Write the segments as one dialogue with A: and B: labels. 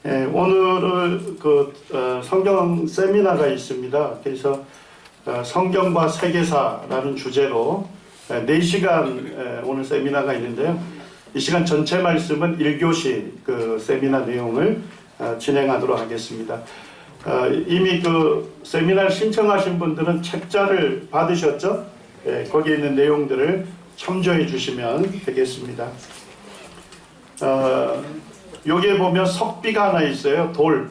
A: 오늘은 성경 세미나가 있습니다. 그래서 성경과 세계사라는 주제로 4시간 오늘 세미나가 있는데요. 이 시간 전체 말씀은 1교시 그 세미나 내용을 진행하도록 하겠습니다. 이미 그 세미나를 신청하신 분들은 책자를 받으셨죠? 거기에 있는 내용들을 참조해 주시면 되겠습니다. 여기에 보면 석비가 하나 있어요. 돌.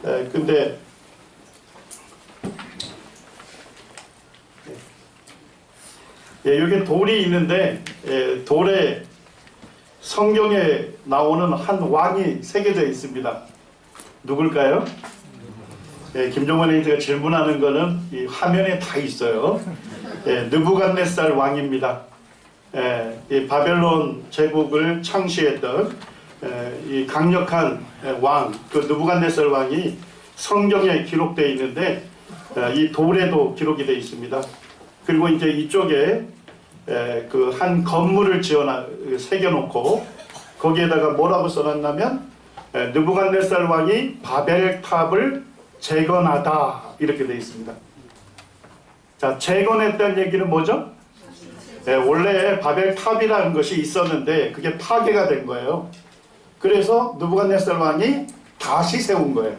A: 근데 여기 돌이 있는데 돌에 성경에 나오는 한 왕이 새겨져 있습니다. 누굴까요? 김종원 에이드가 질문하는 거는 이 화면에 다 있어요. 느부갓네살 왕입니다. 이 바벨론 제국을 창시했던 이 강력한 왕, 그 느부갓네살 왕이 성경에 기록되어 있는데 이 돌에도 기록이 되어 있습니다. 그리고 이제 이쪽에 그 한 건물을 새겨놓고 거기에다가 뭐라고 써놨냐면 느부갓네살 왕이 바벨탑을 재건하다 이렇게 되어 있습니다. 자, 재건했다는 얘기는 뭐죠? 원래 바벨탑이라는 것이 있었는데 그게 파괴가 된 거예요. 그래서 느부갓네살 왕이 다시 세운 거예요.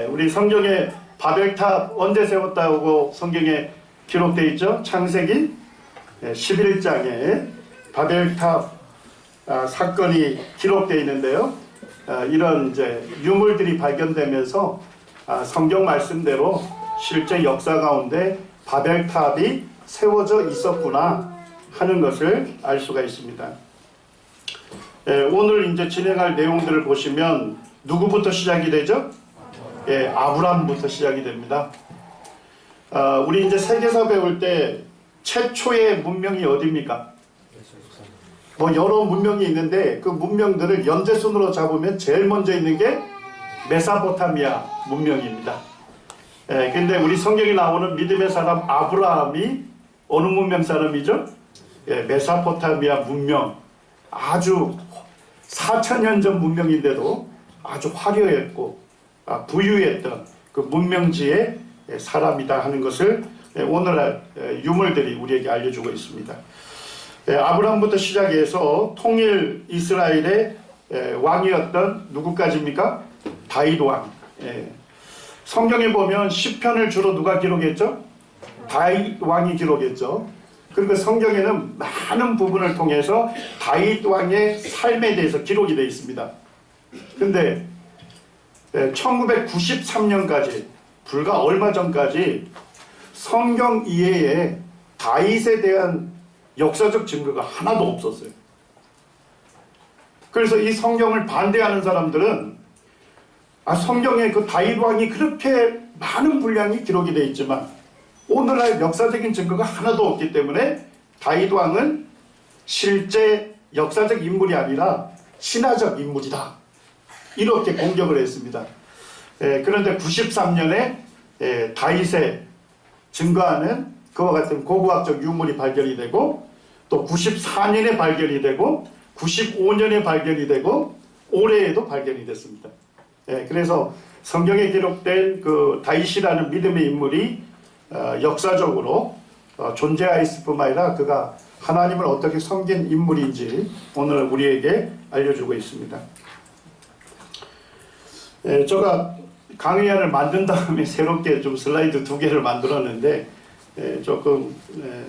A: 우리 성경에 바벨탑 언제 세웠다고 성경에 기록되어 있죠? 창세기 11장에 바벨탑 사건이 기록되어 있는데요. 이런 이제 유물들이 발견되면서 성경 말씀대로 실제 역사 가운데 바벨탑이 세워져 있었구나 하는 것을 알 수가 있습니다. 오늘 이제 진행할 내용들을 보시면 누구부터 시작이 되죠? 아브라함부터 시작이 됩니다. 우리 이제 세계사 배울 때 최초의 문명이 어디입니까? 뭐 여러 문명이 있는데 그 문명들을 연대순으로 잡으면 제일 먼저 있는 게 메소포타미아 문명입니다. 근데 우리 성경에 나오는 믿음의 사람 아브라함이 어느 문명 사람이죠? 메소포타미아 문명. 아주 4000년 전 문명인데도 아주 화려했고 부유했던 그 문명지의 사람이다 하는 것을 오늘날 유물들이 우리에게 알려주고 있습니다. 아브라함부터 시작해서 통일 이스라엘의 왕이었던 누구까지입니까? 다윗 왕. 성경에 보면 시편을 주로 누가 기록했죠? 다윗 왕이 기록했죠. 그리고 성경에는 많은 부분을 통해서 다윗 왕의 삶에 대해서 기록이 되어 있습니다. 근데 1993년까지 불과 얼마 전까지 성경 이외에 다윗에 대한 역사적 증거가 하나도 없었어요. 그래서 이 성경을 반대하는 사람들은 성경에 그 다윗 왕이 그렇게 많은 분량이 기록이 되어 있지만 오늘날 역사적인 증거가 하나도 없기 때문에 다윗 왕은 실제 역사적 인물이 아니라 신화적 인물이다. 이렇게 공격을 했습니다. 그런데 93년에 다윗에 증거하는 그와 같은 고고학적 유물이 발견이 되고 또 94년에 발견이 되고 95년에 발견이 되고 올해에도 발견이 됐습니다. 그래서 성경에 기록된 그 다윗이라는 믿음의 인물이 역사적으로 존재하였을 뿐만 아니라 그가 하나님을 어떻게 섬긴 인물인지 오늘 우리에게 알려주고 있습니다. 제가 강의안을 만든 다음에 새롭게 좀 슬라이드 2개를 만들었는데 조금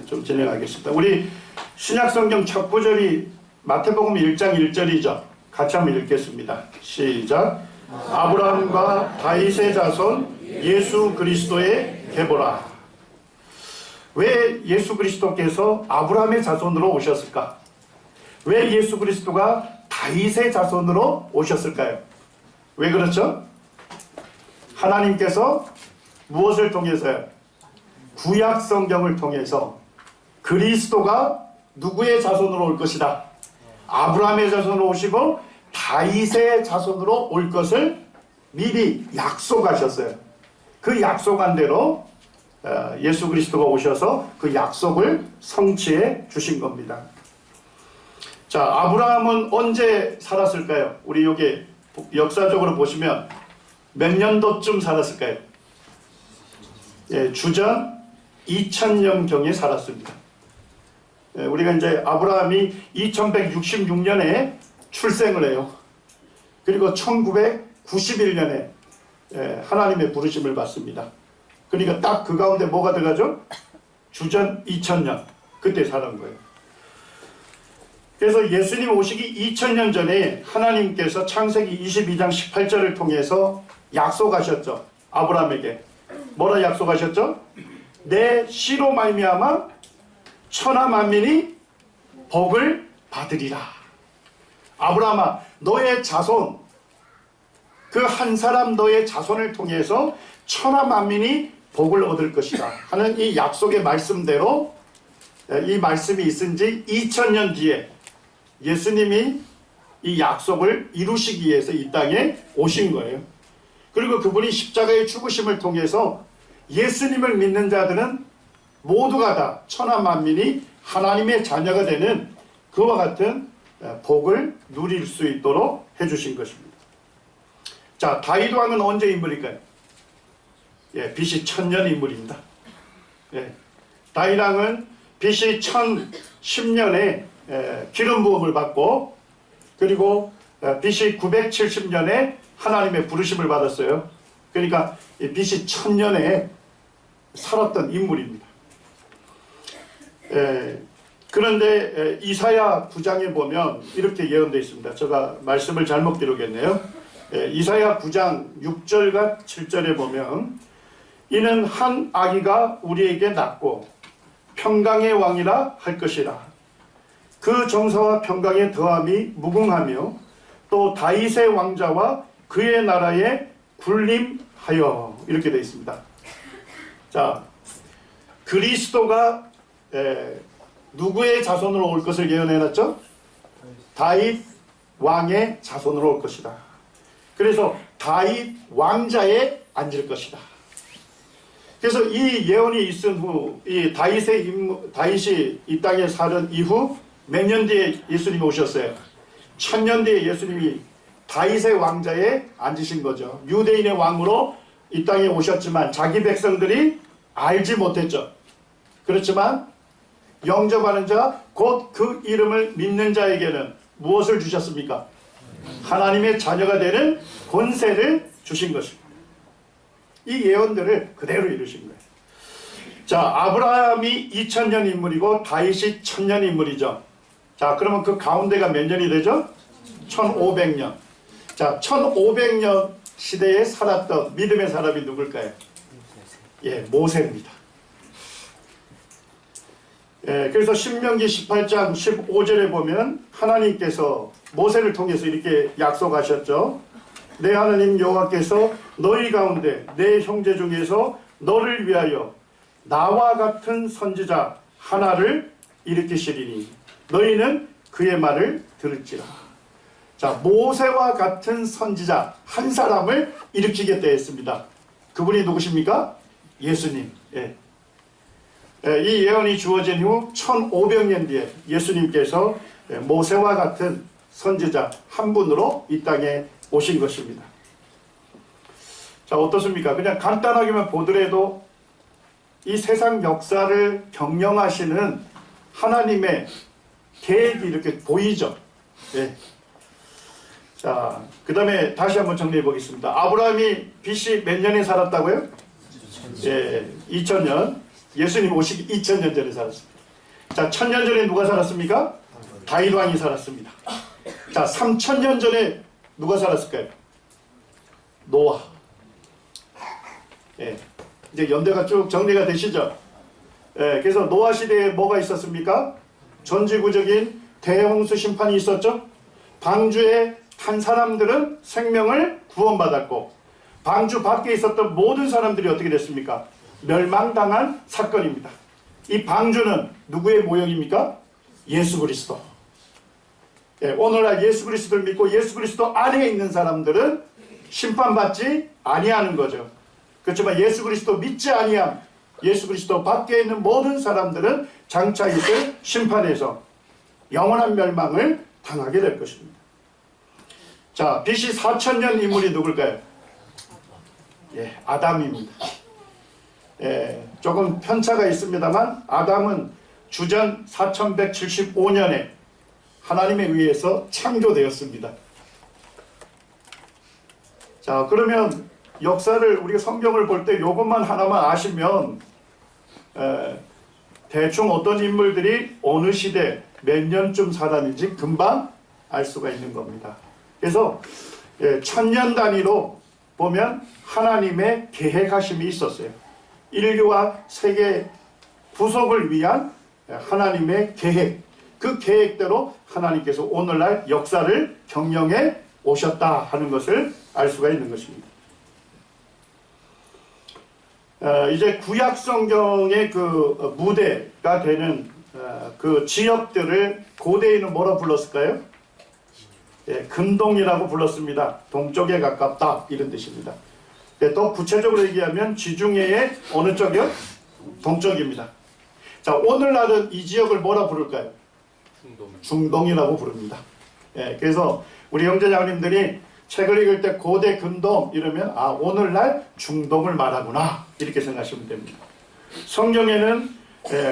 A: 좀 진행하겠습니다. 우리 신약성경 첫 구절이 마태복음 1장 1절이죠. 같이 한번 읽겠습니다. 시작. 아브라함과 다윗의 자손 예수 그리스도의 계보라. 왜 예수 그리스도께서 아브라함의 자손으로 오셨을까? 왜 예수 그리스도가 다윗의 자손으로 오셨을까요? 왜 그렇죠? 하나님께서 무엇을 통해서요? 구약 성경을 통해서 그리스도가 누구의 자손으로 올 것이다. 아브라함의 자손으로 오시고 다윗의 자손으로 올 것을 미리 약속하셨어요. 그 약속한 대로 예수 그리스도가 오셔서 그 약속을 성취해 주신 겁니다. 자, 아브라함은 언제 살았을까요? 우리 여기 역사적으로 보시면 몇 년도쯤 살았을까요? 예, 주전 2000년경에 살았습니다. 예, 우리가 이제 아브라함이 2166년에 출생을 해요. 그리고 1991년에 하나님의 부르심을 받습니다. 그러니까 딱 그 가운데 뭐가 들어가죠? 주전 2000년. 그때 사는 거예요. 그래서 예수님 오시기 2000년 전에 하나님께서 창세기 22장 18절을 통해서 약속하셨죠. 아브라함에게. 뭐라 약속하셨죠? 내 씨로 말미암아 천하 만민이 복을 받으리라. 아브라함아, 너의 자손, 그 한 사람 너의 자손을 통해서 천하 만민이 복을 얻을 것이다 하는 이 약속의 말씀대로 이 말씀이 있은 지 2000년 뒤에 예수님이 이 약속을 이루시기 위해서 이 땅에 오신 거예요. 그리고 그분이 십자가의 죽으심을 통해서 예수님을 믿는 자들은 모두가 다 천하 만민이 하나님의 자녀가 되는 그와 같은 복을 누릴 수 있도록 해주신 것입니다. 자, 다윗 왕은 언제 인물일까요? 예, BC 1000년 인물입니다. 예, 다윗 왕은 BC 1010년에 기름 부음을 받고 그리고 BC 970년에 하나님의 부르심을 받았어요. 그러니까 BC 1000년에 살았던 인물입니다. 그런데 이사야 9장에 보면 이렇게 예언되어 있습니다. 제가 말씀을 잘못 기록했네요. 이사야 9장 6절과 7절에 보면 이는 한 아기가 우리에게 낳고 평강의 왕이라 할 것이라. 그 정사와 평강의 더함이 무궁하며 또 다윗의 왕자와 그의 나라에 군림하여. 이렇게 되어 있습니다. 자, 그리스도가 누구의 자손으로 올 것을 예언해놨죠? 다윗 왕의 자손으로 올 것이다. 그래서 다윗 왕자에 앉을 것이다. 그래서 이 예언이 있은 후 이 다윗이 이 땅에 살은 이후 몇 년 뒤에 예수님이 오셨어요? 1000년 뒤에 예수님이 다윗의 왕자에 앉으신 거죠. 유대인의 왕으로 이 땅에 오셨지만 자기 백성들이 알지 못했죠. 그렇지만 영접하는 자, 곧 그 이름을 믿는 자에게는 무엇을 주셨습니까? 하나님의 자녀가 되는 권세를 주신 것입니다. 이 예언들을 그대로 이루신 거예요. 자, 아브라함이 2000년 인물이고 다윗이 1000년 인물이죠. 자, 그러면 그 가운데가 몇 년이 되죠? 1500년. 자, 1500년 시대에 살았던 믿음의 사람이 누굴까요? 예, 모세입니다. 예, 그래서 신명기 18장 15절에 보면 하나님께서 모세를 통해서 이렇게 약속하셨죠. 내 하나님 여호와께서 너희 가운데 내 형제 중에서 너를 위하여 나와 같은 선지자 하나를 일으키시리니 너희는 그의 말을 들을지라. 자, 모세와 같은 선지자 한 사람을 일으키겠다 했습니다. 그분이 누구십니까? 예수님. 예. 이 예언이 주어진 후 1500년 뒤에 예수님께서 모세와 같은 선지자 한 분으로 이 땅에 오신 것입니다. 자, 어떻습니까? 그냥 간단하게만 보더라도 이 세상 역사를 경영하시는 하나님의 계획이 이렇게 보이죠. 예. 자, 그 다음에 다시 한번 정리해 보겠습니다. 아브라함이 BC 몇 년에 살았다고요? 예, 2000년. 예수님 오시기 2000년 전에 살았습니다. 자, 1000년 전에 누가 살았습니까? 다윗 왕이 살았습니다. 자, 3000년 전에 누가 살았을까요? 노아. 예, 이제 연대가 쭉 정리가 되시죠? 예, 그래서 노아 시대에 뭐가 있었습니까? 전지구적인 대홍수 심판이 있었죠? 방주에 탄 사람들은 생명을 구원받았고 방주 밖에 있었던 모든 사람들이 어떻게 됐습니까? 멸망당한 사건입니다. 이 방주는 누구의 모형입니까? 예수 그리스도. 예, 오늘날 예수 그리스도를 믿고 예수 그리스도 안에 있는 사람들은 심판받지 아니하는 거죠. 그렇지만 예수 그리스도 믿지 아니함, 예수 그리스도 밖에 있는 모든 사람들은 장차 있을 심판에서 영원한 멸망을 당하게 될 것입니다. 자, BC 4000년 인물이 누굴까요? 예, 아담입니다. 예, 조금 편차가 있습니다만 아담은 주전 4175년에 하나님에 의해서 창조되었습니다. 자, 그러면 역사를 우리가 성경을 볼 때 이것만 하나만 아시면 대충 어떤 인물들이 어느 시대 몇 년쯤 살았는지 금방 알 수가 있는 겁니다. 그래서 천년 단위로 보면 하나님의 계획하심이 있었어요. 인류와 세계 구속을 위한 하나님의 계획, 그 계획대로 하나님께서 오늘날 역사를 경영해 오셨다 하는 것을 알 수가 있는 것입니다. 이제 구약 성경의 그 무대가 되는 그 지역들을 고대에는 뭐라 불렀을까요? 예, 근동이라고 불렀습니다. 동쪽에 가깝다 이런 뜻입니다. 예, 또 구체적으로 얘기하면 지중해의 어느 쪽이요? 동쪽입니다. 자, 오늘날은 이 지역을 뭐라 부를까요? 중동이라고 부릅니다. 예, 그래서 우리 형제자매님들이 책을 읽을 때 고대 근동 이러면 아, 오늘날 중동을 말하구나 이렇게 생각하시면 됩니다. 성경에는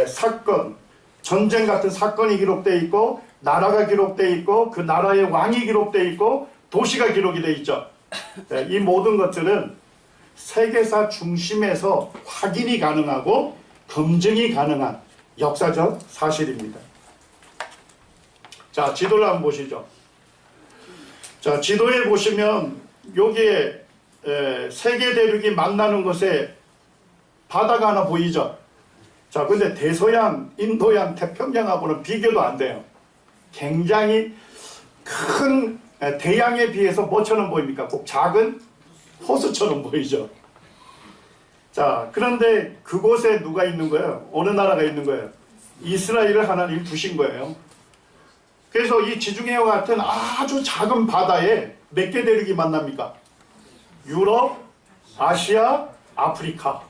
A: 사건, 전쟁 같은 사건이 기록되어 있고 나라가 기록되어 있고 그 나라의 왕이 기록되어 있고 도시가 기록이 되어 있죠. 이 모든 것들은 세계사 중심에서 확인이 가능하고 검증이 가능한 역사적 사실입니다. 자, 지도를 한번 보시죠. 자, 지도에 보시면 여기에 세계 대륙이 만나는 곳에 바다가 하나 보이죠. 자, 근데 대서양, 인도양, 태평양하고는 비교도 안 돼요. 굉장히 큰 대양에 비해서 뭐처럼 보입니까? 꼭 작은 호수처럼 보이죠. 자, 그런데 그곳에 누가 있는 거예요? 어느 나라가 있는 거예요? 이스라엘을 하나님이 두신 거예요. 그래서 이 지중해와 같은 아주 작은 바다에 몇 개 대륙이 만납니까? 유럽, 아시아, 아프리카.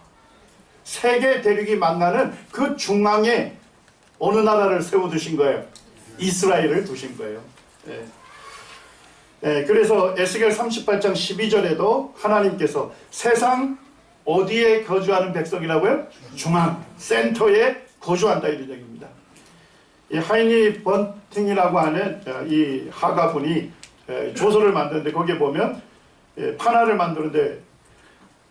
A: 세 개 대륙이 만나는 그 중앙에 어느 나라를 세워두신 거예요? 이스라엘을 두신 거예요. 예. 예, 그래서 에스겔 38장 12절에도 하나님께서 세상 어디에 거주하는 백성이라고요? 중앙, 센터에 거주한다 이런 얘기입니다. 이 하이니 번팅이라고 하는 이 화가분이 조서를 만드는데 거기에 보면 판화를 만드는데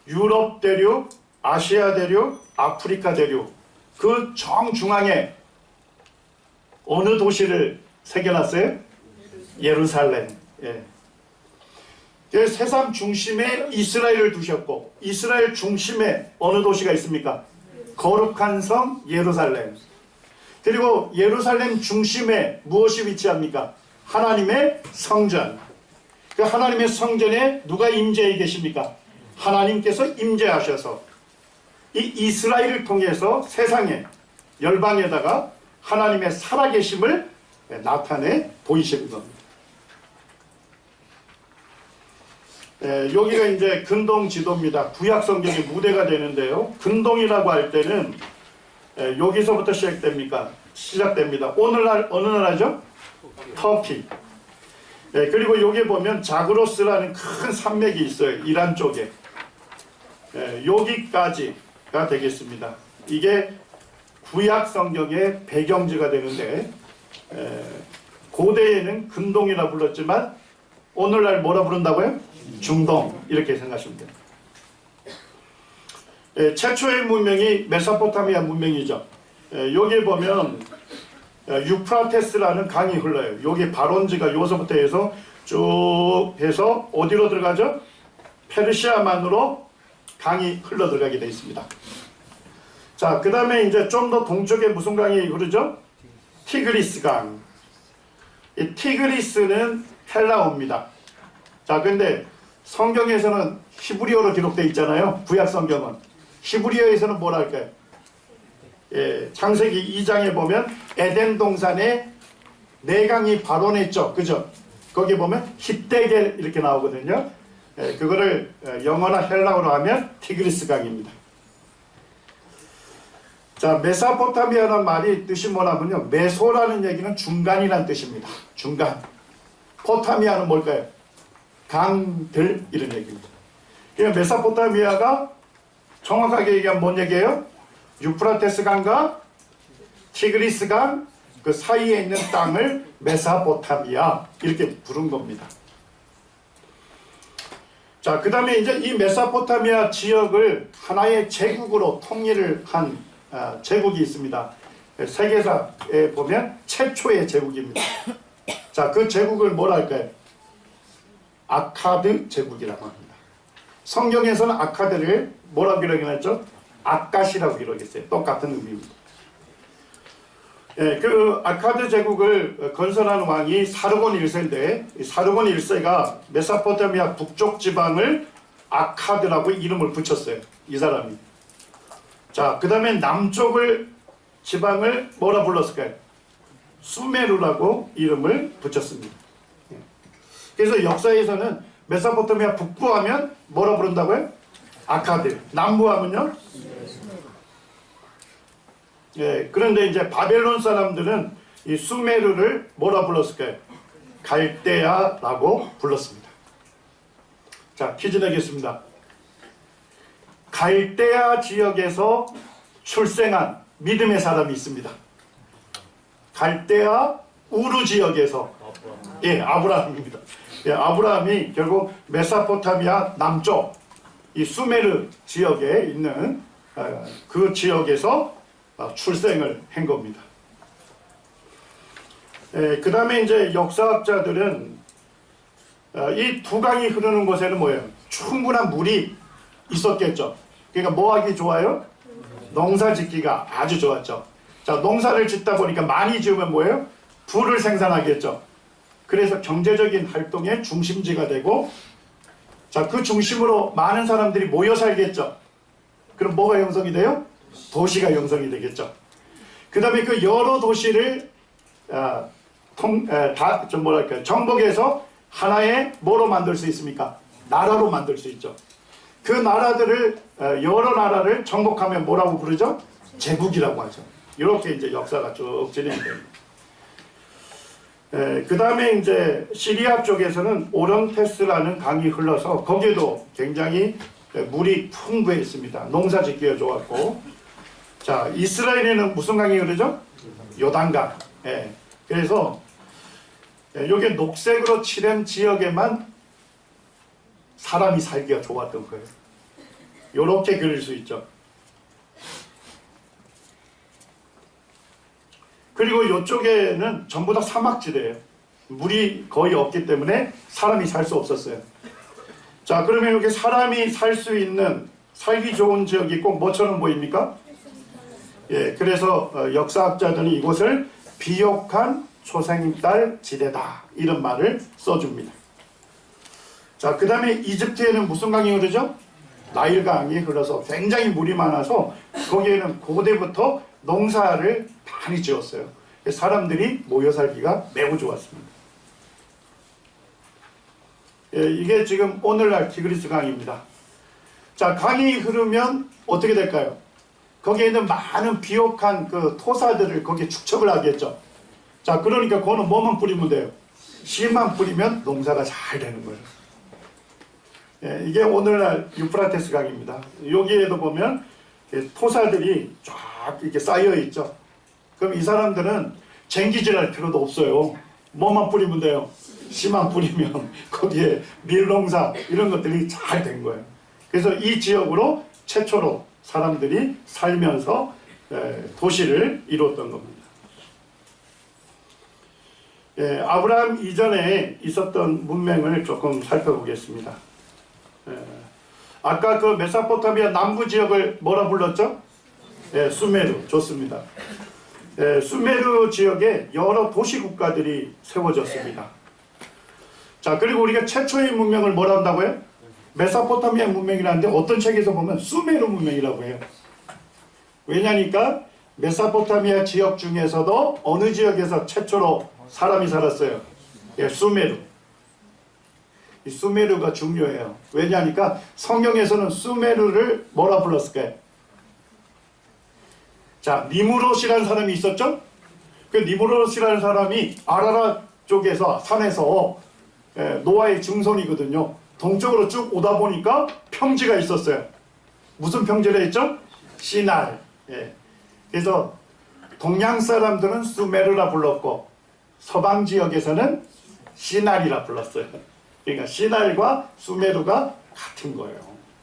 A: 유럽 대륙, 아시아 대륙, 아프리카 대륙 그 정중앙에 어느 도시를 새겨놨어요? 예루살렘. 예. 세상 중심에 이스라엘을 두셨고 이스라엘 중심에 어느 도시가 있습니까? 거룩한 성 예루살렘. 그리고 예루살렘 중심에 무엇이 위치합니까? 하나님의 성전. 그 하나님의 성전에 누가 임재해 계십니까? 하나님께서 임재하셔서 이 이스라엘을 통해서 세상에 열방에다가 하나님의 살아계심을 나타내 보이시는 겁니다. 여기가 이제 근동 지도입니다. 구약 성경의 무대가 되는데요. 근동이라고 할 때는 여기서부터 시작됩니다. 오늘날 어느 나라죠? 터키. 그리고 여기 보면 자그로스라는 큰 산맥이 있어요. 이란 쪽에. 여기까지가 되겠습니다. 이게 구약 성경의 배경지가 되는데 고대에는 근동이라 불렀지만 오늘날 뭐라 부른다고요? 중동 이렇게 생각하시면 됩니다. 최초의 문명이 메소포타미아 문명이죠. 여기 보면 유프라테스라는 강이 흘러요. 여기 발원지가 여기서부터 해서 쭉 해서 어디로 들어가죠? 페르시아만으로 강이 흘러 들어가게 되어 있습니다. 자, 그 다음에 이제 좀 더 동쪽에 무슨 강이 흐르죠? 티그리스 강. 이 티그리스는 헬라어입니다. 자, 근데 성경에서는 히브리어로 기록되어 있잖아요. 구약 성경은. 히브리어에서는 뭐라 할까요? 창세기 2장에 보면 에덴 동산에 네 강이 발원했죠. 그죠? 거기 보면 힛데겔 이렇게 나오거든요. 그거를 영어나 헬라어로 하면 티그리스 강입니다. 자, 메소포타미아라는 말이 뜻이 뭐냐면요. 메소라는 얘기는 중간이라는 뜻입니다. 중간. 포타미아는 뭘까요? 강들 이런 얘기입니다. 그러니까 메소포타미아가 정확하게 얘기하면 뭔 얘기예요? 유프라테스 강과 티그리스 강 그 사이에 있는 땅을 메소포타미아 이렇게 부른 겁니다. 자, 그 다음에 이제 이 메소포타미아 지역을 하나의 제국으로 통일을 한 제국이 있습니다. 세계사에 보면 최초의 제국입니다. 자, 그 제국을 뭐라 할까요? 아카드 제국이라고 합니다. 성경에서는 아카드를 뭐라고 기록했죠? 아까시라고 기록했어요. 똑같은 의미입니다. 예, 그 아카드 제국을 건설한 왕이 사르곤 1세인데 사르곤 1세가 메소포타미아 북쪽 지방을 아카드라고 이름을 붙였어요. 이 사람이. 자, 그 다음에 남쪽을 지방을 뭐라 불렀을까요? 수메르라고 이름을 붙였습니다. 예. 그래서 역사에서는 메소포타미아 북부 하면 뭐라 부른다고요? 아카드. 남부 하면요? 예, 그런데 이제 바벨론 사람들은 이 수메르를 뭐라 불렀을까요? 갈대아라고 불렀습니다. 자, 퀴즈 내겠습니다. 갈대아 지역에서 출생한 믿음의 사람이 있습니다. 갈대아 우르 지역에서 예, 아브라함입니다. 예, 아브라함이 결국 메소포타미아 남쪽 이 수메르 지역에 있는 그 지역에서 출생을 한 겁니다. 그 다음에 이제 역사학자들은 이 두 강이 흐르는 곳에는 뭐예요? 충분한 물이 있었겠죠. 그러니까 뭐 하기 좋아요? 농사 짓기가 아주 좋았죠. 자, 농사를 짓다 보니까 많이 지으면 뭐예요? 부를 생산하겠죠. 그래서 경제적인 활동의 중심지가 되고, 자, 그 중심으로 많은 사람들이 모여 살겠죠. 그럼 뭐가 형성이 돼요? 도시가 형성이 되겠죠. 그 다음에 그 여러 도시를 정복해서 하나의 뭐로 만들 수 있습니까? 나라로 만들 수 있죠. 그 나라들을 여러 나라를 정복하면 뭐라고 부르죠? 제국이라고 하죠. 이렇게 이제 역사가 쭉 진행됩니다. 그 다음에 이제 시리아 쪽에서는 오령테스라는 강이 흘러서 거기에도 굉장히 물이 풍부했습니다. 농사 짓기가 좋았고, 자, 이스라엘에는 무슨 강이 흐르죠? 요단강. 예. 그래서 여기 녹색으로 칠한 지역에만 사람이 살기가 좋았던 거예요. 이렇게 그릴 수 있죠. 그리고 이쪽에는 전부 다 사막지대예요. 물이 거의 없기 때문에 사람이 살 수 없었어요. 자, 그러면 이렇게 사람이 살 수 있는 살기 좋은 지역이 꼭 뭐처럼 보입니까? 예, 그래서 역사학자들은 이곳을 비옥한 초생딸 지대다 이런 말을 써줍니다. 자, 그 다음에 이집트에는 무슨 강이 흐르죠? 나일강이 흘러서 굉장히 물이 많아서 거기에는 고대부터 농사를 많이 지었어요. 사람들이 모여 살기가 매우 좋았습니다. 예, 이게 지금 오늘날 티그리스 강입니다. 자, 강이 흐르면 어떻게 될까요? 거기에 있는 많은 비옥한 그 토사들을 거기에 축적을 하겠죠. 자, 그러니까 그거는 뭐만 뿌리면 돼요? 씨만 뿌리면 농사가 잘 되는 거예요. 예, 이게 오늘날 유프라테스 강입니다. 여기에도 보면 토사들이 쫙 이렇게 쌓여 있죠. 그럼 이 사람들은 쟁기질할 필요도 없어요. 뭐만 뿌리면 돼요? 씨만 뿌리면 거기에 밀농사 이런 것들이 잘 된 거예요. 그래서 이 지역으로 최초로 사람들이 살면서 도시를 이루었던 겁니다. 예, 아브라함 이전에 있었던 문명을 조금 살펴보겠습니다. 아까 그 메소포타미아 남부 지역을 뭐라 불렀죠? 예, 수메르. 좋습니다. 예, 수메르 지역에 여러 도시 국가들이 세워졌습니다. 자, 그리고 우리가 최초의 문명을 뭐라 한다고요? 메소포타미아 문명이라는데 어떤 책에서 보면 수메르 문명이라고 해요. 왜냐니까 메소포타미아 지역 중에서도 어느 지역에서 최초로 사람이 살았어요? 예, 수메르. 이 수메르가 중요해요. 왜냐니까 성경에서는 수메르를 뭐라 불렀을까요? 자, 니무롯이라는 사람이 있었죠? 그 니무롯이라는 사람이 아라라 쪽에서 산에서 노아의 증손이거든요. 동쪽으로 쭉 오다 보니까 평지가 있었어요. 무슨 평지라 했죠? 시날. 예. 그래서 동양 사람들은 수메르라 불렀고 서방 지역에서는 시날이라 불렀어요. 그러니까 시날과 수메르가 같은 거예요.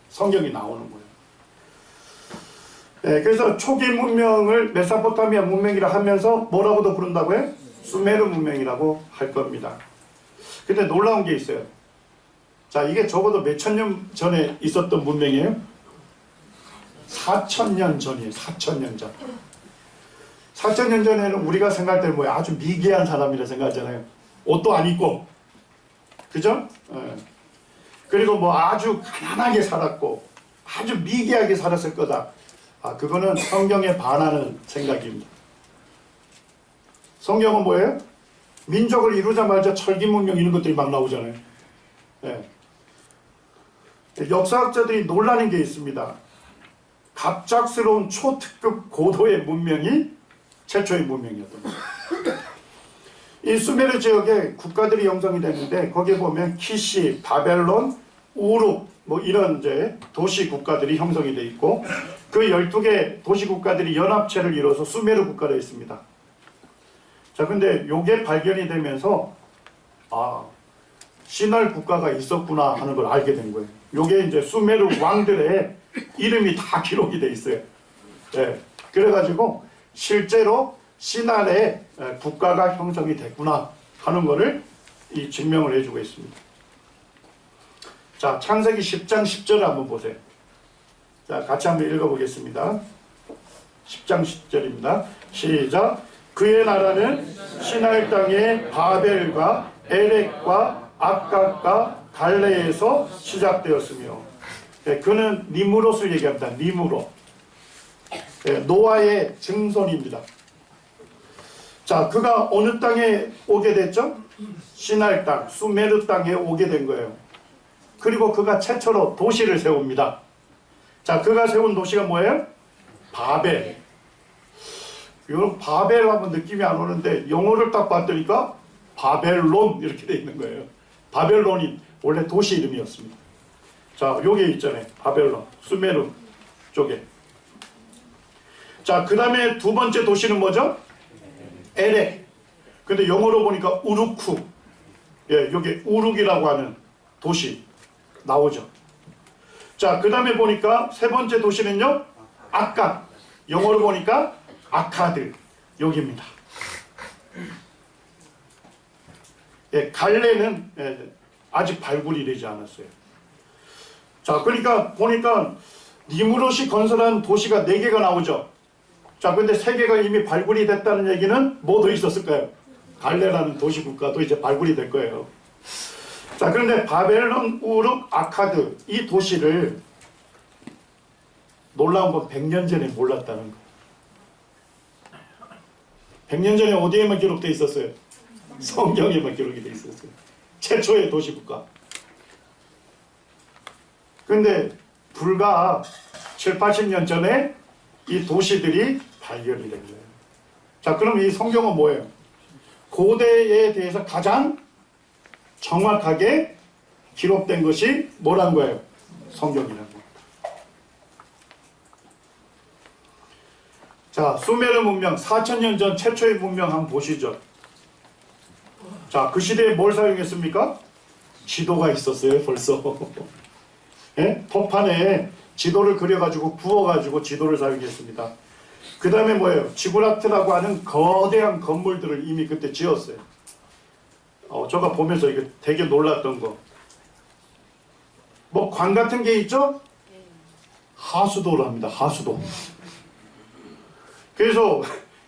A: 성경이 나오는 거예요. 예, 그래서 초기 문명을 메소포타미아 문명이라 하면서 뭐라고도 부른다고요? 수메르 문명이라고 할 겁니다. 근데 놀라운 게 있어요. 자, 이게 적어도 몇천 년 전에 있었던 문명이에요. 4,000년 전이에요. 4,000년 전. 4,000년 전에는 우리가 생각할 때 뭐야? 아주 미개한 사람이라 생각하잖아요. 옷도 안 입고. 그죠? 예. 그리고 뭐 아주 가난하게 살았고 아주 미개하게 살았을 거다. 아, 그거는 성경에 반하는 생각입니다. 성경은 뭐예요? 민족을 이루자마자 철기 문명 이런 것들이 막 나오잖아요. 예. 역사학자들이 놀라는 게 있습니다. 갑작스러운 초특급 고도의 문명이 최초의 문명이었던 거예요. 이 수메르 지역에 국가들이 형성이 되는데 거기에 보면 키시, 바벨론, 우룩 뭐 이런 이제 도시 국가들이 형성이 돼 있고 그 12개 도시 국가들이 연합체를 이뤄서 수메르 국가가 있습니다. 자, 근데 요게 발견이 되면서 아, 시날 국가가 있었구나 하는 걸 알게 된 거예요. 요게 이제 수메르 왕들의 이름이 다 기록이 돼 있어요. 네. 그래가지고 실제로 시날에 국가가 형성이 됐구나 하는 것을 이 증명을 해주고 있습니다. 자, 창세기 10장 10절을 한번 보세요. 자, 같이 한번 읽어보겠습니다. 10장 10절입니다. 시작. 그의 나라는 시날 땅의 바벨과 에렉과 악각과 갈레에서 시작되었으며, 그는 니무롯을 얘기합니다. 니무롯. 노아의 증손입니다. 자, 그가 어느 땅에 오게 됐죠? 시날 땅, 수메르 땅에 오게 된 거예요. 그리고 그가 최초로 도시를 세웁니다. 자, 그가 세운 도시가 뭐예요? 바벨. 이건 바벨 하면 느낌이 안 오는데 영어를 딱 봤더니까 바벨론 이렇게 돼 있는 거예요. 바벨론이 원래 도시 이름이었습니다. 자, 요게 있잖아요. 바벨론, 수메르 쪽에. 자, 그 다음에 두 번째 도시는 뭐죠? 에렉. 근데 영어로 보니까 우루쿠. 예, 요게 우룩이라고 하는 도시 나오죠. 자, 그 다음에 보니까 세 번째 도시는요, 아까. 영어로 보니까 아카드. 여기입니다. 예, 갈레는 아직 발굴이 되지 않았어요. 자, 그러니까 보니까 니무롯이 건설한 도시가 4개가 나오죠. 자, 근데 3개가 이미 발굴이 됐다는 얘기는 뭐 더 있었을까요? 갈레라는 도시 국가도 이제 발굴이 될 거예요. 자, 그런데 바벨론, 우룩, 아카드 이 도시를 놀라운 건 100년 전에 몰랐다는 거. 100년 전에 어디에만 기록되어 있었어요? 성경에만 기록이 되어 있었어요. 최초의 도시 국가. 근데 불과 7, 80년 전에 이 도시들이 발견이 된 거예요. 자, 그럼 이 성경은 뭐예요? 고대에 대해서 가장 정확하게 기록된 것이 뭐란 거예요? 성경이라는 겁니다. 자, 수메르 문명 4,000년 전 최초의 문명 한번 보시죠. 자, 그 시대에 뭘 사용했습니까? 지도가 있었어요, 벌써. 예? 포판에 지도를 그려가지고 구워가지고 지도를 사용했습니다. 그 다음에 뭐예요? 지구라트라고 하는 거대한 건물들을 이미 그때 지었어요. 제가 보면서 이거 되게 놀랐던 거. 뭐 관 같은 게 있죠? 하수도를 합니다. 하수도. 그래서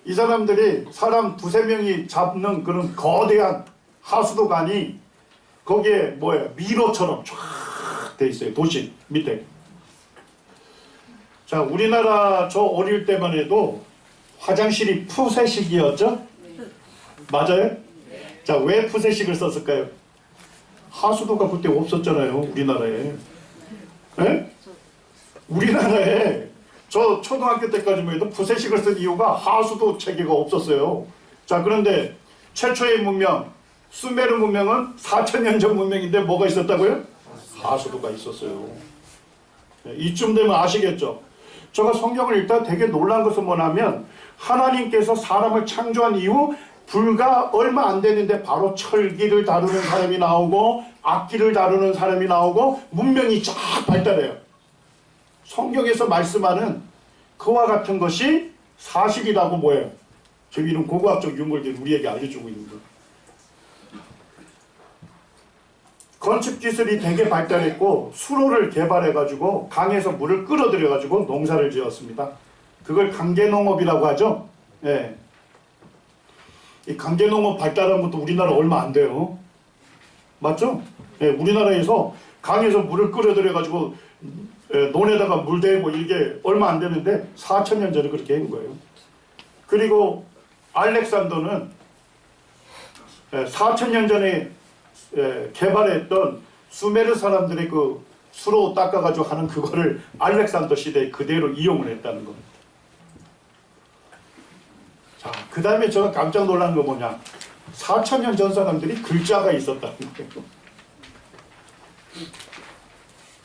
A: 이 사람들이 사람 2~3명이 잡는 그런 거대한 하수도관이 거기에 뭐예요? 미로처럼 쫙 돼 있어요. 도시 밑에. 자, 우리나라 저 어릴 때만 해도 화장실이 푸세식이었죠? 맞아요? 자, 왜 푸세식을 썼을까요? 하수도가 그때 없었잖아요. 우리나라에. 네? 우리나라에 저 초등학교 때까지만 해도 푸세식을 쓴 이유가 하수도 체계가 없었어요. 자, 그런데 최초의 문명 수메르 문명은 4000년 전 문명인데 뭐가 있었다고요? 하수도가 있었어요. 이쯤 되면 아시겠죠? 제가 성경을 읽다 되게 놀란 것은 뭐냐면 하나님께서 사람을 창조한 이후 불과 얼마 안 되는데 바로 철기를 다루는 사람이 나오고 악기를 다루는 사람이 나오고 문명이 쫙 발달해요. 성경에서 말씀하는 그와 같은 것이 사실이라고 뭐예요? 지금 이런 고고학적 유물들이 우리에게 알려주고 있는 거예요. 건축 기술이 되게 발달했고 수로를 개발해가지고 강에서 물을 끌어들여가지고 농사를 지었습니다. 그걸 강계농업이라고 하죠. 예. 이 강계농업 발달한 것도 우리나라 얼마 안 돼요. 맞죠? 예, 우리나라에서 강에서 물을 끌어들여가지고 논에다가 물 대고 이게 얼마 안 되는데 4000년 전에 그렇게 한 거예요. 그리고 알렉산더는 4000년 전에 개발했던 수메르 사람들의 그 수로 닦아가지고 하는 그거를 알렉산더 시대에 그대로 이용을 했다는 겁니다. 자, 그 다음에 제가 깜짝 놀란 거 뭐냐. 4000년 전 사람들이 글자가 있었다는 거예요.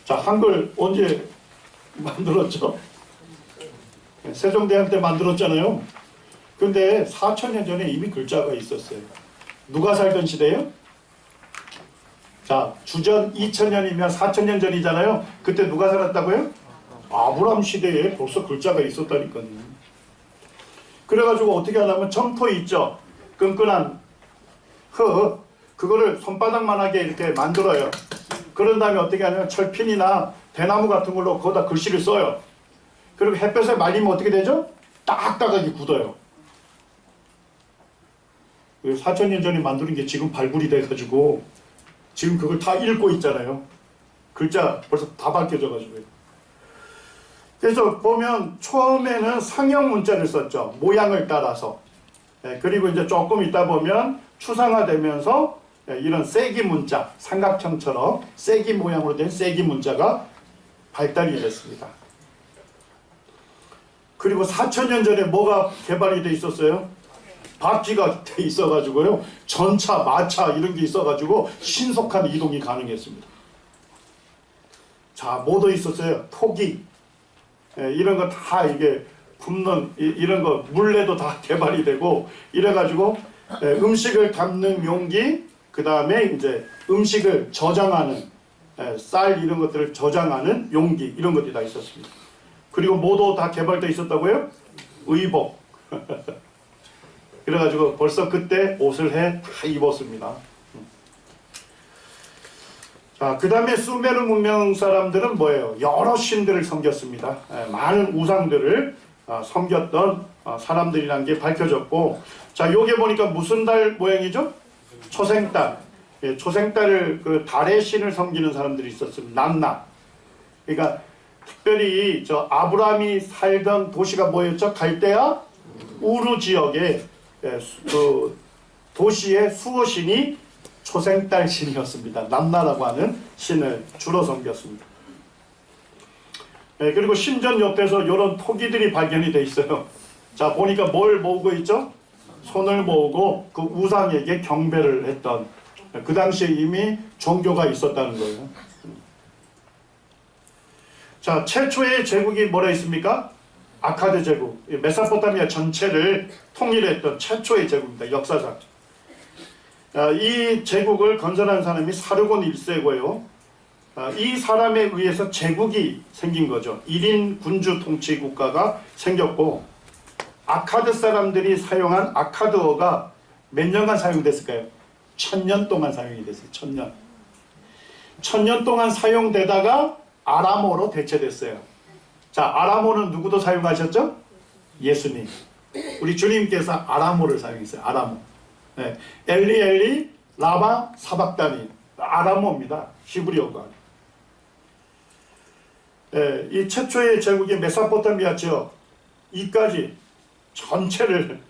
A: 자, 한글 언제 만들었죠? 세종대왕 때 만들었잖아요. 근데 4000년 전에 이미 글자가 있었어요. 누가 살던 시대예요? 자, 주전 2000년이면 4000년 전이잖아요. 그때 누가 살았다고요? 아브람 시대에 벌써 글자가 있었다니까요. 그래가지고 어떻게 하냐면 점토 있죠? 끈끈한 흙, 그거를 손바닥만하게 이렇게 만들어요. 그런 다음에 어떻게 하냐면 철핀이나 대나무 같은 걸로 거기다 글씨를 써요. 그리고 햇볕에 말리면 어떻게 되죠? 딱딱하게 굳어요. 4000년 전에 만드는 게 지금 발굴이 돼가지고 지금 그걸 다 읽고 있잖아요. 글자 벌써 다 밝혀져가지고요. 그래서 보면 처음에는 상형 문자를 썼죠. 모양을 따라서. 그리고 이제 조금 있다 보면 추상화되면서 이런 세기 문자, 삼각형처럼 세기 모양으로 된 세기 문자가 발달이 됐습니다. 그리고 4000년 전에 뭐가 개발이 돼 있었어요? 바퀴가 돼 있어가지고요. 전차, 마차 이런 게 있어가지고 신속한 이동이 가능했습니다. 자, 뭐도 있었어요? 토기. 이런 거 다 이게 굽는 이런 거 물레도 다 개발이 되고 이래가지고 음식을 담는 용기, 그 다음에 이제 음식을 저장하는 쌀 이런 것들을 저장하는 용기 이런 것들이 다 있었습니다. 그리고 뭐도 다 개발되어 있었다고요? 의복. 그래가지고 벌써 그때 옷을 다 입었습니다. 자, 그 다음에 수메르 문명 사람들은 뭐예요? 여러 신들을 섬겼습니다. 많은 우상들을 섬겼던 사람들이라는 게 밝혀졌고, 자, 요게 보니까 무슨 달 모양이죠? 초생달. 초생달을 그 달의 신을 섬기는 사람들이 있었습니다. 난나. 그러니까 특별히 저 아브라함이 살던 도시가 뭐였죠? 갈대아 우르 지역에 그 도시의 수호신이 초생달 신이었습니다. 남나라고 하는 신을 주로 섬겼습니다. 그리고 신전 옆에서 이런 토기들이 발견이 돼 있어요. 자, 보니까 뭘 모으고 있죠? 손을 모으고 그 우상에게 경배를 했던, 그 당시에 이미 종교가 있었다는 거예요. 자, 최초의 제국이 뭐라 있습니까? 아카드 제국, 메소포타미아 전체를 통일했던 최초의 제국입니다. 역사상. 이 제국을 건설한 사람이 사르곤 1세고요. 이 사람에 의해서 제국이 생긴 거죠. 1인 군주 통치 국가가 생겼고, 아카드 사람들이 사용한 아카드어가 몇 년간 사용됐을까요? 1000년 동안 사용이 됐어요. 1000년. 1000년 동안 사용되다가 아람어로 대체됐어요. 자, 아람어는 누구도 사용하셨죠? 예수님. 우리 주님께서 아람어를 사용했어요. 아람어. 네. 엘리 엘리 라마 사박다니. 아람어입니다. 히브리어가. 네. 이 최초의 제국이 메소포타미아 지역 이까지 전체를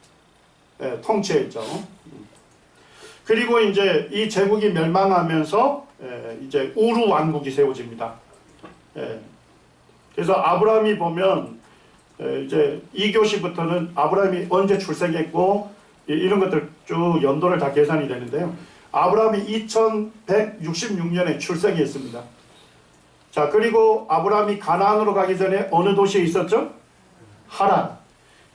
A: 통치했죠. 그리고 이제 이 제국이 멸망하면서 이제 우루 왕국이 세워집니다. 그래서 아브라함이 보면 이제 2교시부터는 아브라함이 언제 출생했고 이런 것들 쭉 연도를 다 계산이 되는데요. 아브라함이 2166년에 출생했습니다. 자, 그리고 아브라함이 가나안으로 가기 전에 어느 도시에 있었죠? 하란.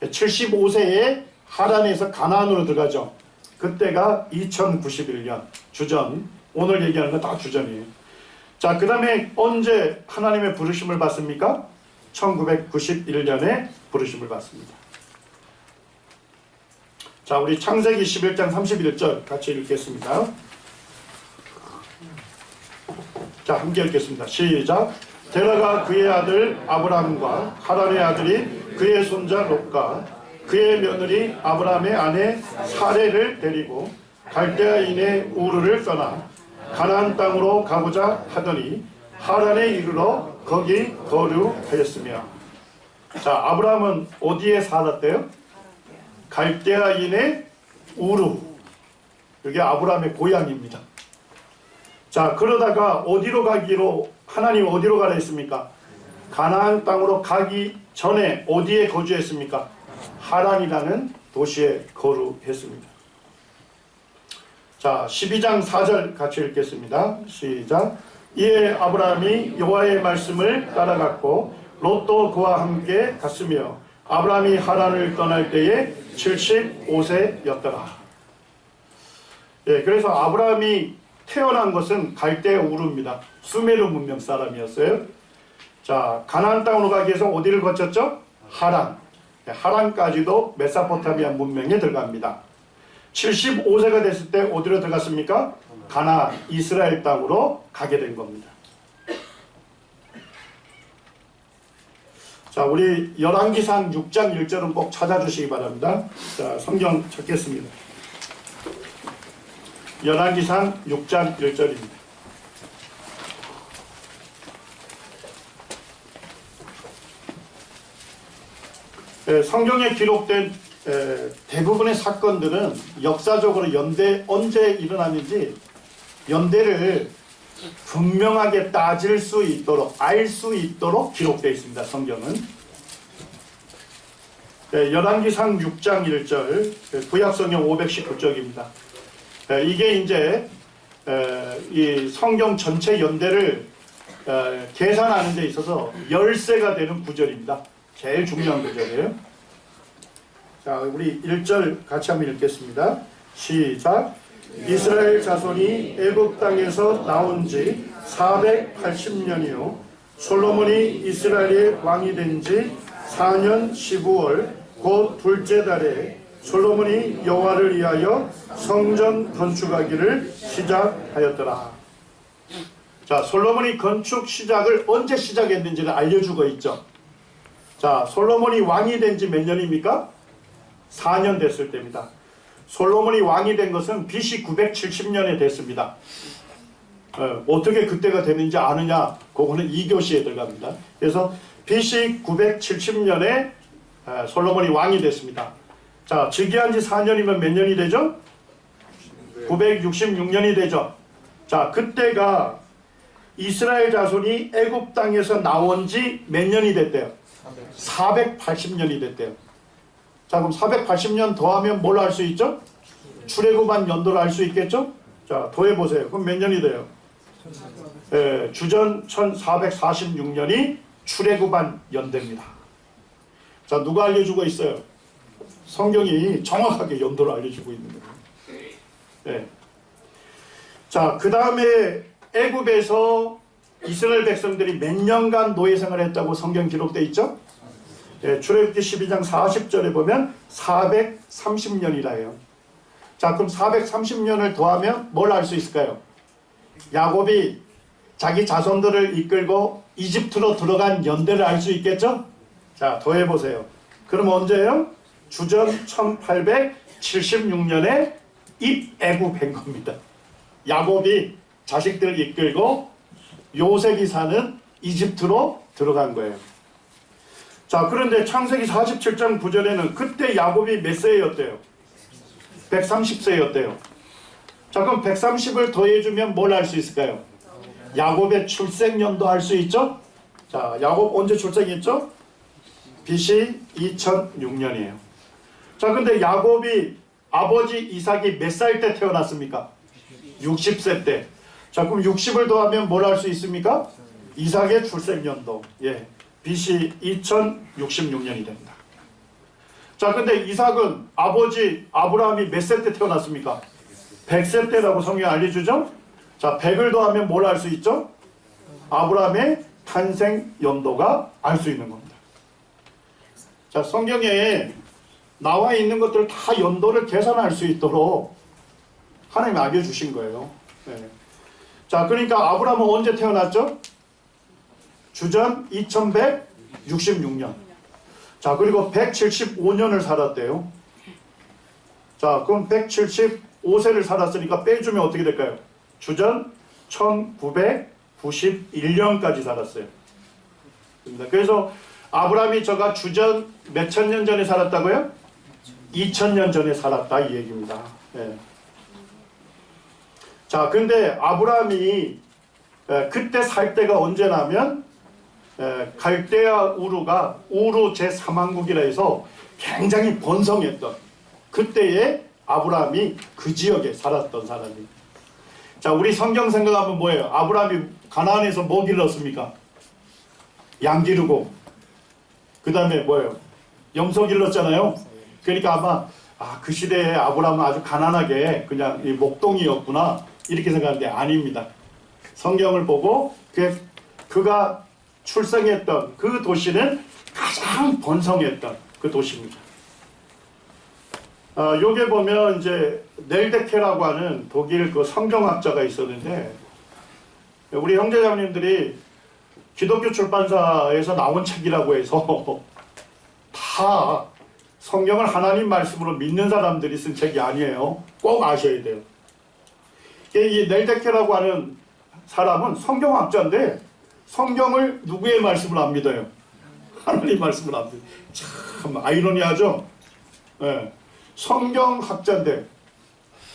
A: 75세에 하란에서 가나안으로 들어가죠. 그때가 2091년 주전. 오늘 얘기하는 거 다 주전이에요. 자, 그 다음에 언제 하나님의 부르심을 받습니까? 1991년에 부르심을 받습니다. 자, 우리 창세기 11장 31절 같이 읽겠습니다. 자, 함께 읽겠습니다. 시작. 데라가 그의 아들 아브라함과 하란의 아들이 그의 손자 롯과 그의 며느리 아브라함의 아내 사레를 데리고 갈대아인의 우르를 떠나 가나안 땅으로 가고자 하더니 하란에 이르러 거기 거류하였으며. 자, 아브라함은 어디에 살았대요? 갈대아인의 우르. 이게 아브라함의 고향입니다. 자, 그러다가 어디로 가기로 하나님 어디로 가라 했습니까? 가나안 땅으로 가기 전에 어디에 거주했습니까? 하란이라는 도시에 거류했습니다. 자, 12장 4절 같이 읽겠습니다. 시작. 이에 아브라함이 여호와의 말씀을 따라갔고 롯도 그와 함께 갔으며 아브라함이 하란을 떠날 때에 75세였더라. 예, 그래서 아브라함이 태어난 것은 갈대 우르입니다. 수메르 문명 사람이었어요. 자, 가나안 땅으로 가기 위해서 어디를 거쳤죠? 하란. 하란까지도 메소포타미아 문명에 들어갑니다. 75세가 됐을 때 어디로 들어갔습니까? 가나안, 이스라엘 땅으로 가게 된 겁니다. 자, 우리 열왕기상 6장 1절은 꼭 찾아주시기 바랍니다. 자, 성경 찾겠습니다. 열왕기상 6장 1절입니다. 성경에 기록된 대부분의 사건들은 역사적으로 언제 일어났는지 연대를 분명하게 따질 수 있도록, 알 수 있도록 기록되어 있습니다. 성경은. 열왕기상 6장 1절, 구약성경 519쪽입니다. 이게 이제 이 성경 전체 연대를 계산하는 데 있어서 열쇠가 되는 구절입니다. 제일 중요한 구절이에요. 자, 우리 1절 같이 한번 읽겠습니다. 시작. 이스라엘 자손이 애굽 땅에서 나온 지 480년이요 솔로몬이 이스라엘의 왕이 된 지 4년 15월 곧 둘째 달에 솔로몬이 여호와를 위하여 성전 건축하기를 시작하였더라. 자, 솔로몬이 건축 시작을 언제 시작했는지를 알려주고 있죠. 자, 솔로몬이 왕이 된 지 몇 년입니까? 4년 됐을 때입니다. 솔로몬이 왕이 된 것은 BC 970년에 됐습니다. 어떻게 그때가 되는지 아느냐? 그거는 2교시에 들어갑니다. 그래서 BC 970년에 솔로몬이 왕이 됐습니다. 자, 즉위한 지 4년이면 몇 년이 되죠? 966년이 되죠. 자, 그때가 이스라엘 자손이 애굽 땅에서 나온 지 몇 년이 됐대요? 480년이 됐대요. 자, 그럼 480년 더하면 뭘 알 수 있죠? 출애굽한 연도를 알 수 있겠죠? 자, 더해보세요. 그럼 몇 년이 돼요? 주전 1446년이 출애굽한 연대입니다. 자, 누가 알려주고 있어요? 성경이 정확하게 연도를 알려주고 있는 거예요. 네. 자, 그 다음에 애굽에서 이스라엘 백성들이 몇 년간 노예 생활을 했다고 성경 기록되어 있죠? 예, 출애굽기 12장 40절에 보면 430년이라 해요. 자, 그럼 430년을 더하면 뭘 알 수 있을까요? 야곱이 자기 자손들을 이끌고 이집트로 들어간 연대를 알 수 있겠죠? 자, 더해보세요. 그럼 언제예요? 주전 1876년에 입애굽한 겁니다. 야곱이 자식들을 이끌고 요셉이 사는 이집트로 들어간 거예요. 자, 그런데 창세기 47장 9절에는 그때 야곱이 몇 세였대요? 130세였대요. 자, 그럼 130을 더해주면 뭘 알 수 있을까요? 야곱의 출생년도 알 수 있죠? 자, 야곱 언제 출생했죠? BC 2006년이에요. 자, 근데 야곱이 아버지 이삭이 몇 살 때 태어났습니까? 60세 때. 자, 그럼 60을 더하면 뭘 할 수 있습니까? 이삭의 출생연도. 예. BC 2066년이 됩니다. 자, 근데 이삭은 아버지 아브라함이 몇 세 때 태어났습니까? 100세 때라고 성경이 알려주죠? 자, 100을 더하면 뭘 알 수 있죠? 아브라함의 탄생 연도가 알 수 있는 겁니다. 자, 성경에 나와 있는 것들을 다 연도를 계산할 수 있도록 하나님이 알려주신 거예요. 네. 자, 그러니까 아브라함은 언제 태어났죠? 주전 2166년. 자, 그리고 175년을 살았대요. 자, 그럼 175세를 살았으니까 빼주면 어떻게 될까요? 주전 1991년까지 살았어요. 그래서 아브라함이 저가 주전 몇천 년 전에 살았다고요? 2000년 전에 살았다 이 얘기입니다. 예. 자, 근데 아브라함이 그때 살 때가 언제냐면 갈대아 우르가 우르 제3왕국이라 해서 굉장히 번성했던 그때에 아브라함이 그 지역에 살았던 사람이에요. 자, 우리 성경 생각하면 뭐예요? 아브라함이 가나안에서 뭐 길렀습니까? 양 기르고 그 다음에 뭐예요? 염소 길렀잖아요. 그러니까 아마 그 시대에 아브라함은 아주 가난하게 그냥 이 목동이었구나 이렇게 생각하는데 아닙니다. 성경을 보고 그가 출생했던 그 도시는 가장 번성했던 그 도시입니다. 요게 보면 이제 넬데케라고 하는 독일 그 성경학자가 있었는데 우리 형제자매님들이 기독교 출판사에서 나온 책이라고 해서 다 성경을 하나님 말씀으로 믿는 사람들이 쓴 책이 아니에요. 꼭 아셔야 돼요. 이 넬데케라고 하는 사람은 성경학자인데 성경을 누구의 말씀을 안 믿어요? 하나님 말씀을 안 믿어요. 참 아이러니하죠? 네. 성경학자인데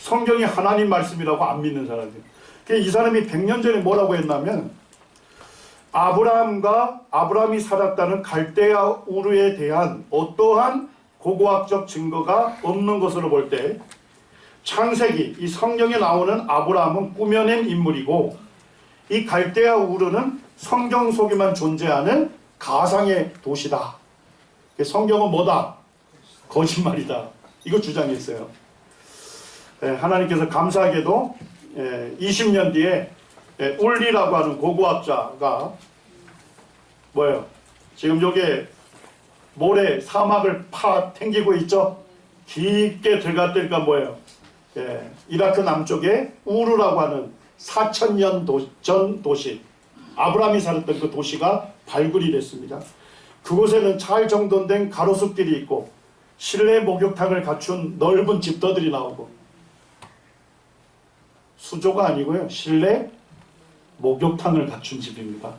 A: 성경이 하나님 말씀이라고 안 믿는 사람이에요. 이 사람이 100년 전에 뭐라고 했냐면 아브라함이 살았다는 갈대아 우르에 대한 어떠한 고고학적 증거가 없는 것으로 볼 때 창세기 이 성경에 나오는 아브라함은 꾸며낸 인물이고 이 갈대아 우르는 성경 속에만 존재하는 가상의 도시다. 성경은 뭐다? 거짓말이다. 이거 주장했어요. 하나님께서 감사하게도 20년 뒤에 울리라고 하는 고고학자가 뭐예요? 지금 요게 모래 사막을 탱기고 있죠? 깊게 들어갔더니까 뭐예요? 이라크 남쪽에 우르라고 하는 4000년 전 도시 아브라함이 살았던 그 도시가 발굴이 됐습니다. 그곳에는 잘 정돈된 가로수길이 있고 실내 목욕탕을 갖춘 넓은 집터들이 나오고 수조가 아니고요. 실내 목욕탕을 갖춘 집입니다.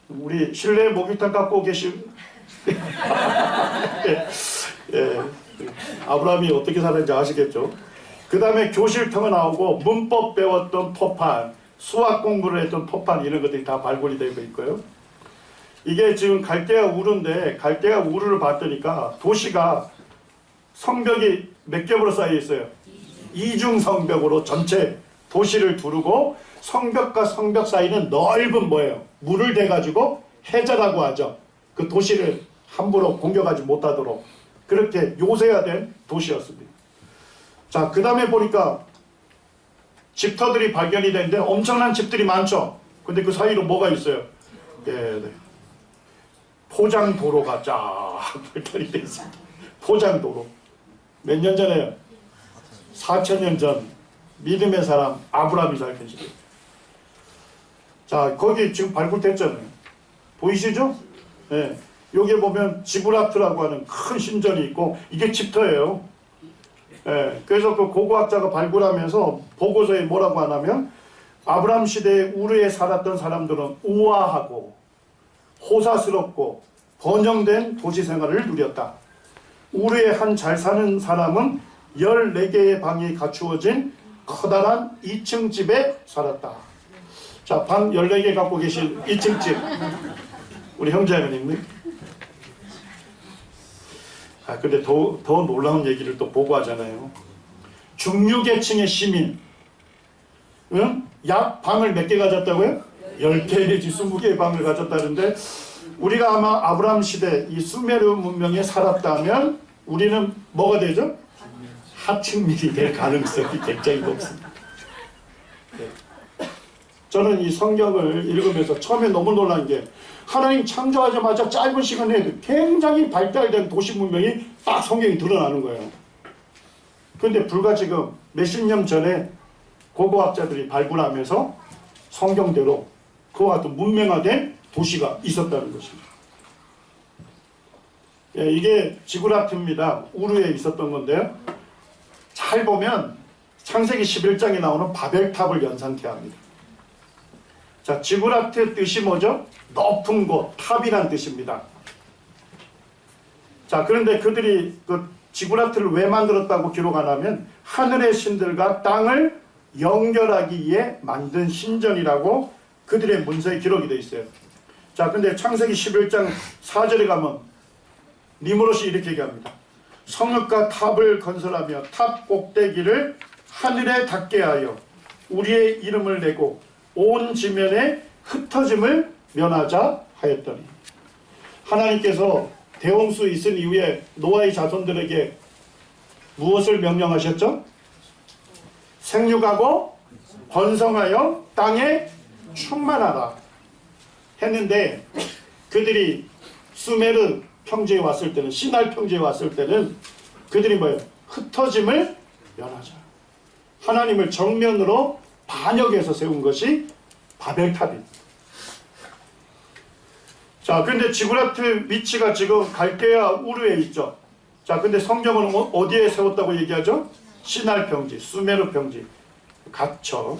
A: 우리 실내 목욕탕 갖고 계신 아브라함이 어떻게 살았는지 아시겠죠? 그 다음에 교실터가 나오고 문법 배웠던 포판, 수학 공부를 했던 포판 이런 것들이 다 발굴이 되고 있고요. 이게 지금 갈대아 우르인데 갈대아 우르를 봤더니까 도시가 성벽이 몇 겹으로 쌓여 있어요? 이중 성벽으로 전체 도시를 두르고 성벽과 성벽 사이는 넓은 뭐예요? 물을 대가지고 해저라고 하죠. 그 도시를 함부로 공격하지 못하도록 그렇게 요새화된 도시였습니다. 자, 그 다음에 보니까 집터들이 발견이 되는데 엄청난 집들이 많죠. 근데 그 사이로 뭐가 있어요? 포장도로가 쫙 발달이 되어 있습니다. 포장도로. 몇 년 전에요? 4000년 전 믿음의 사람 아브라함이 살던 시대. 자, 거기 지금 발굴됐잖아요. 보이시죠? 네. 여기 보면 지브라트라고 하는 큰 신전이 있고 이게 집터예요. 네. 그래서 그 고고학자가 발굴하면서 보고서에 뭐라고 하냐면 아브라함 시대에 우르에 살았던 사람들은 우아하고 호사스럽고 번영된 도시 생활을 누렸다. 우르에 한 잘 사는 사람은 14개의 방이 갖추어진 커다란 2층 집에 살았다. 자, 방 14개 갖고 계신 2층 집. 우리 형제자매님. 근데 더 놀라운 얘기를 또 보고하잖아요. 중류계층의 시민, 응? 약 방을 몇 개 가졌다고요? 10개 내지 20개의 방을 가졌다는데, 우리가 아마 아브라함 시대 이 수메르 문명에 살았다면 우리는 뭐가 되죠? 하층민이 될 가능성이 굉장히 높습니다. 네. 저는 이 성경을 읽으면서 처음에 너무 놀란 게, 하나님 창조하자마자 짧은 시간에 굉장히 발달된 도시 문명이 딱 성경이 드러나는 거예요. 그런데 불과 지금 몇십 년 전에 고고학자들이 발굴하면서 성경대로 그와 같은 문명화된 도시가 있었다는 것입니다. 예, 이게 지구라트입니다. 우르에 있었던 건데요. 잘 보면 창세기 11장에 나오는 바벨탑을 연상케 합니다. 자, 지구라트 뜻이 뭐죠? 높은 곳, 탑이란 뜻입니다. 자, 그런데 그들이 그 지구라트를 왜 만들었다고 기록하냐면, 하늘의 신들과 땅을 연결하기 위해 만든 신전이라고 그들의 문서에 기록이 되어 있어요. 자, 근데 창세기 11장 4절에 가면 니므롯이 이렇게 얘기합니다. 성읍과 탑을 건설하며 탑 꼭대기를 하늘에 닿게 하여 우리의 이름을 내고 온 지면에 흩어짐을 면하자 하였더니, 하나님께서 대홍수 있은 이후에 노아의 자손들에게 무엇을 명령하셨죠? 생육하고 번성하여 땅에 충만하라 했는데, 그들이 수메르 평지에 왔을 때는, 시날 평지에 왔을 때는 그들이 뭐예요? 흩어짐을 면하자. 하나님을 정면으로 반역해서 세운 것이 바벨탑입니다. 자, 근데 지구라트 위치가 지금 갈대아 우르에 있죠. 자, 근데 성경은 어디에 세웠다고 얘기하죠? 시날 평지, 수메르 평지. 같죠.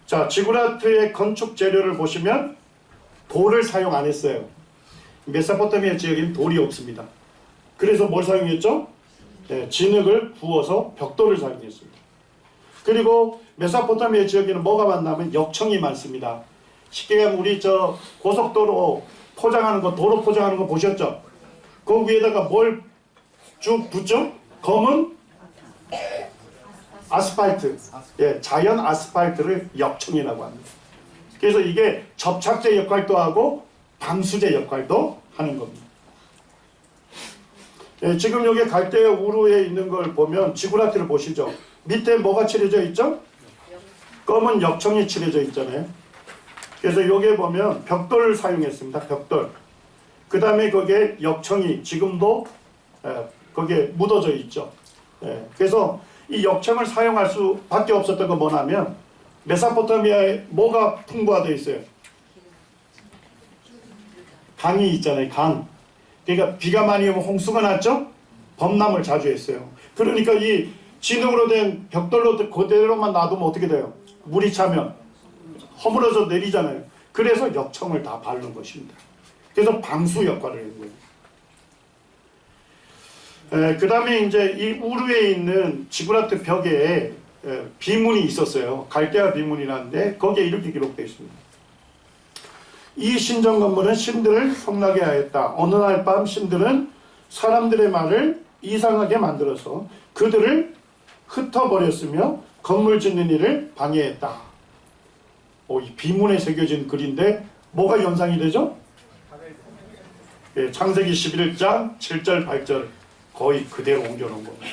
A: 자, 지구라트의 건축 재료를 보시면 돌을 사용 안 했어요. 메소포타미아 지역에는 돌이 없습니다. 그래서 뭘 사용했죠? 네, 진흙을 부어서 벽돌을 사용했습니다. 그리고 메소포타미아 지역에는 뭐가 많냐면 역청이 많습니다. 쉽게 하면 우리 저 고속도로 포장하는 거, 도로 포장하는 거 보셨죠? 그 위에다가 뭘 쭉 붙죠? 검은 아스팔트, 예, 자연 아스팔트를 역청이라고 합니다. 그래서 이게 접착제 역할도 하고 방수제 역할도 하는 겁니다. 예, 지금 여기 갈대아 우르에 있는 걸 보면 지구라트를 보시죠. 밑에 뭐가 칠해져 있죠? 검은 역청이 칠해져 있잖아요. 그래서 여기에 보면 벽돌을 사용했습니다. 벽돌. 그 다음에 거기에 역청이 지금도 거기에 묻어져 있죠. 그래서 이 역청을 사용할 수밖에 없었던 건 뭐냐면, 메소포타미아에 뭐가 풍부화되어 있어요? 강이 있잖아요. 강. 그러니까 비가 많이 오면 홍수가 났죠? 범람을 자주 했어요. 그러니까 이 진흙으로 된 벽돌로 그대로만 놔두면 어떻게 돼요? 물이 차면 허물어져 내리잖아요. 그래서 역청을 다 바른 것입니다. 그래서 방수 역할을 하는 거예요. 그 다음에 이제 이 우르에 있는 지구라트 벽에 비문이 있었어요. 갈대아 비문이라는데 거기에 이렇게 기록되어 있습니다. 이 신전 건물은 신들을 성나게 하였다. 어느 날 밤 신들은 사람들의 말을 이상하게 만들어서 그들을 흩어버렸으며 건물 짓는 일을 방해했다. 이 비문에 새겨진 글인데 뭐가 연상이 되죠? 예, 창세기 11장 7절 8절 거의 그대로 옮겨놓은 겁니다.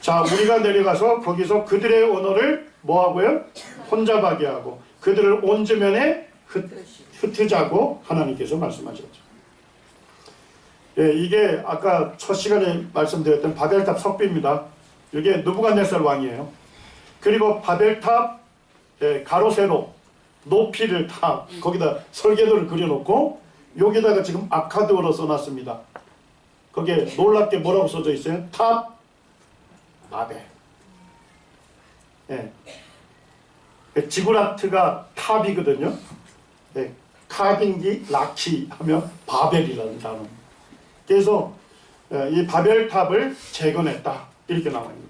A: 자, 우리가 내려가서 거기서 그들의 언어를 뭐하고요? 혼잡하게 하고 그들을 온 지면에 흩으자고 하나님께서 말씀하셨죠. 예, 이게 아까 첫 시간에 말씀드렸던 바벨탑 석비입니다. 이게 느부갓네살 왕이에요. 그리고 바벨탑 가로 세로 높이를 다 거기다 설계도를 그려놓고 여기다가 지금 아카드어로 써놨습니다. 거기에 놀랍게 뭐라고 써져 있어요? 탑 바벨. 예. 지구라트가 탑이거든요. 예. 카빙기 라키 하면 바벨이라는 단어. 그래서 이 바벨탑을 재건했다 이렇게 나와 있는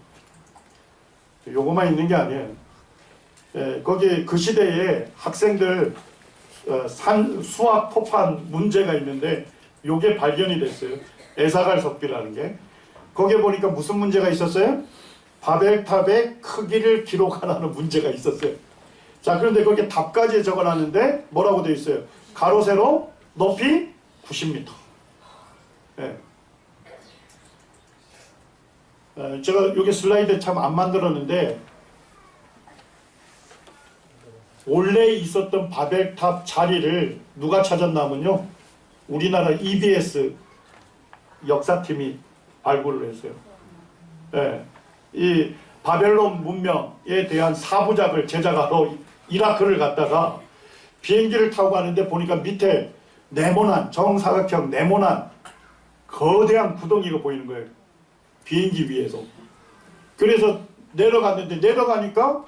A: 거예요. 요거만 있는 게 아니에요. 거기 그 시대에 학생들 수학 토판 문제가 있는데 요게 발견이 됐어요. 에사갈 석비라는 게. 거기에 보니까 무슨 문제가 있었어요? 바벨탑의 크기를 기록하라는 문제가 있었어요. 자, 그런데 거기에 답까지 적어놨는데 뭐라고 되어 있어요? 가로 세로 높이 90m. 예. 제가 여기 슬라이드 참 안 만들었는데 원래 있었던 바벨탑 자리를 누가 찾았냐면요, 우리나라 EBS 역사팀이 발굴을 했어요. 예. 이 바벨론 문명에 대한 사부작을 제작하러 이라크를 갔다가 비행기를 타고 가는데 보니까 밑에 네모난 정사각형 네모난 거대한 구덩이가 보이는 거예요. 비행기 위에서. 그래서 내려갔는데 내려가니까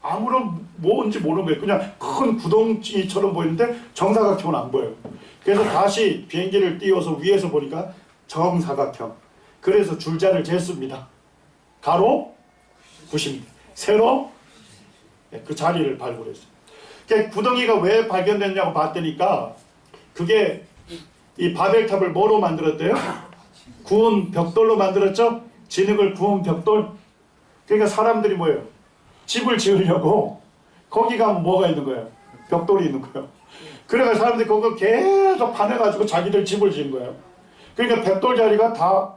A: 아무런 뭔지 모르는 거예요. 그냥 큰 구덩이처럼 보이는데 정사각형은 안 보여요. 그래서 다시 비행기를 띄워서 위에서 보니까 정사각형. 그래서 줄자를 쟀습니다. 가로 90m, 세로 그 자리를 발굴했어요. 그 구덩이가 왜 발견됐냐고 봤더니까 그게 이 바벨탑을 뭐로 만들었대요? 구운 벽돌로 만들었죠? 진흙을 구운 벽돌. 그러니까 사람들이 뭐예요? 집을 지으려고 거기 가면 뭐가 있는 거예요? 벽돌이 있는 거예요. 그래서 사람들이 그거 계속 파내가지고 자기들 집을 지은 거예요. 그러니까 벽돌 자리가 다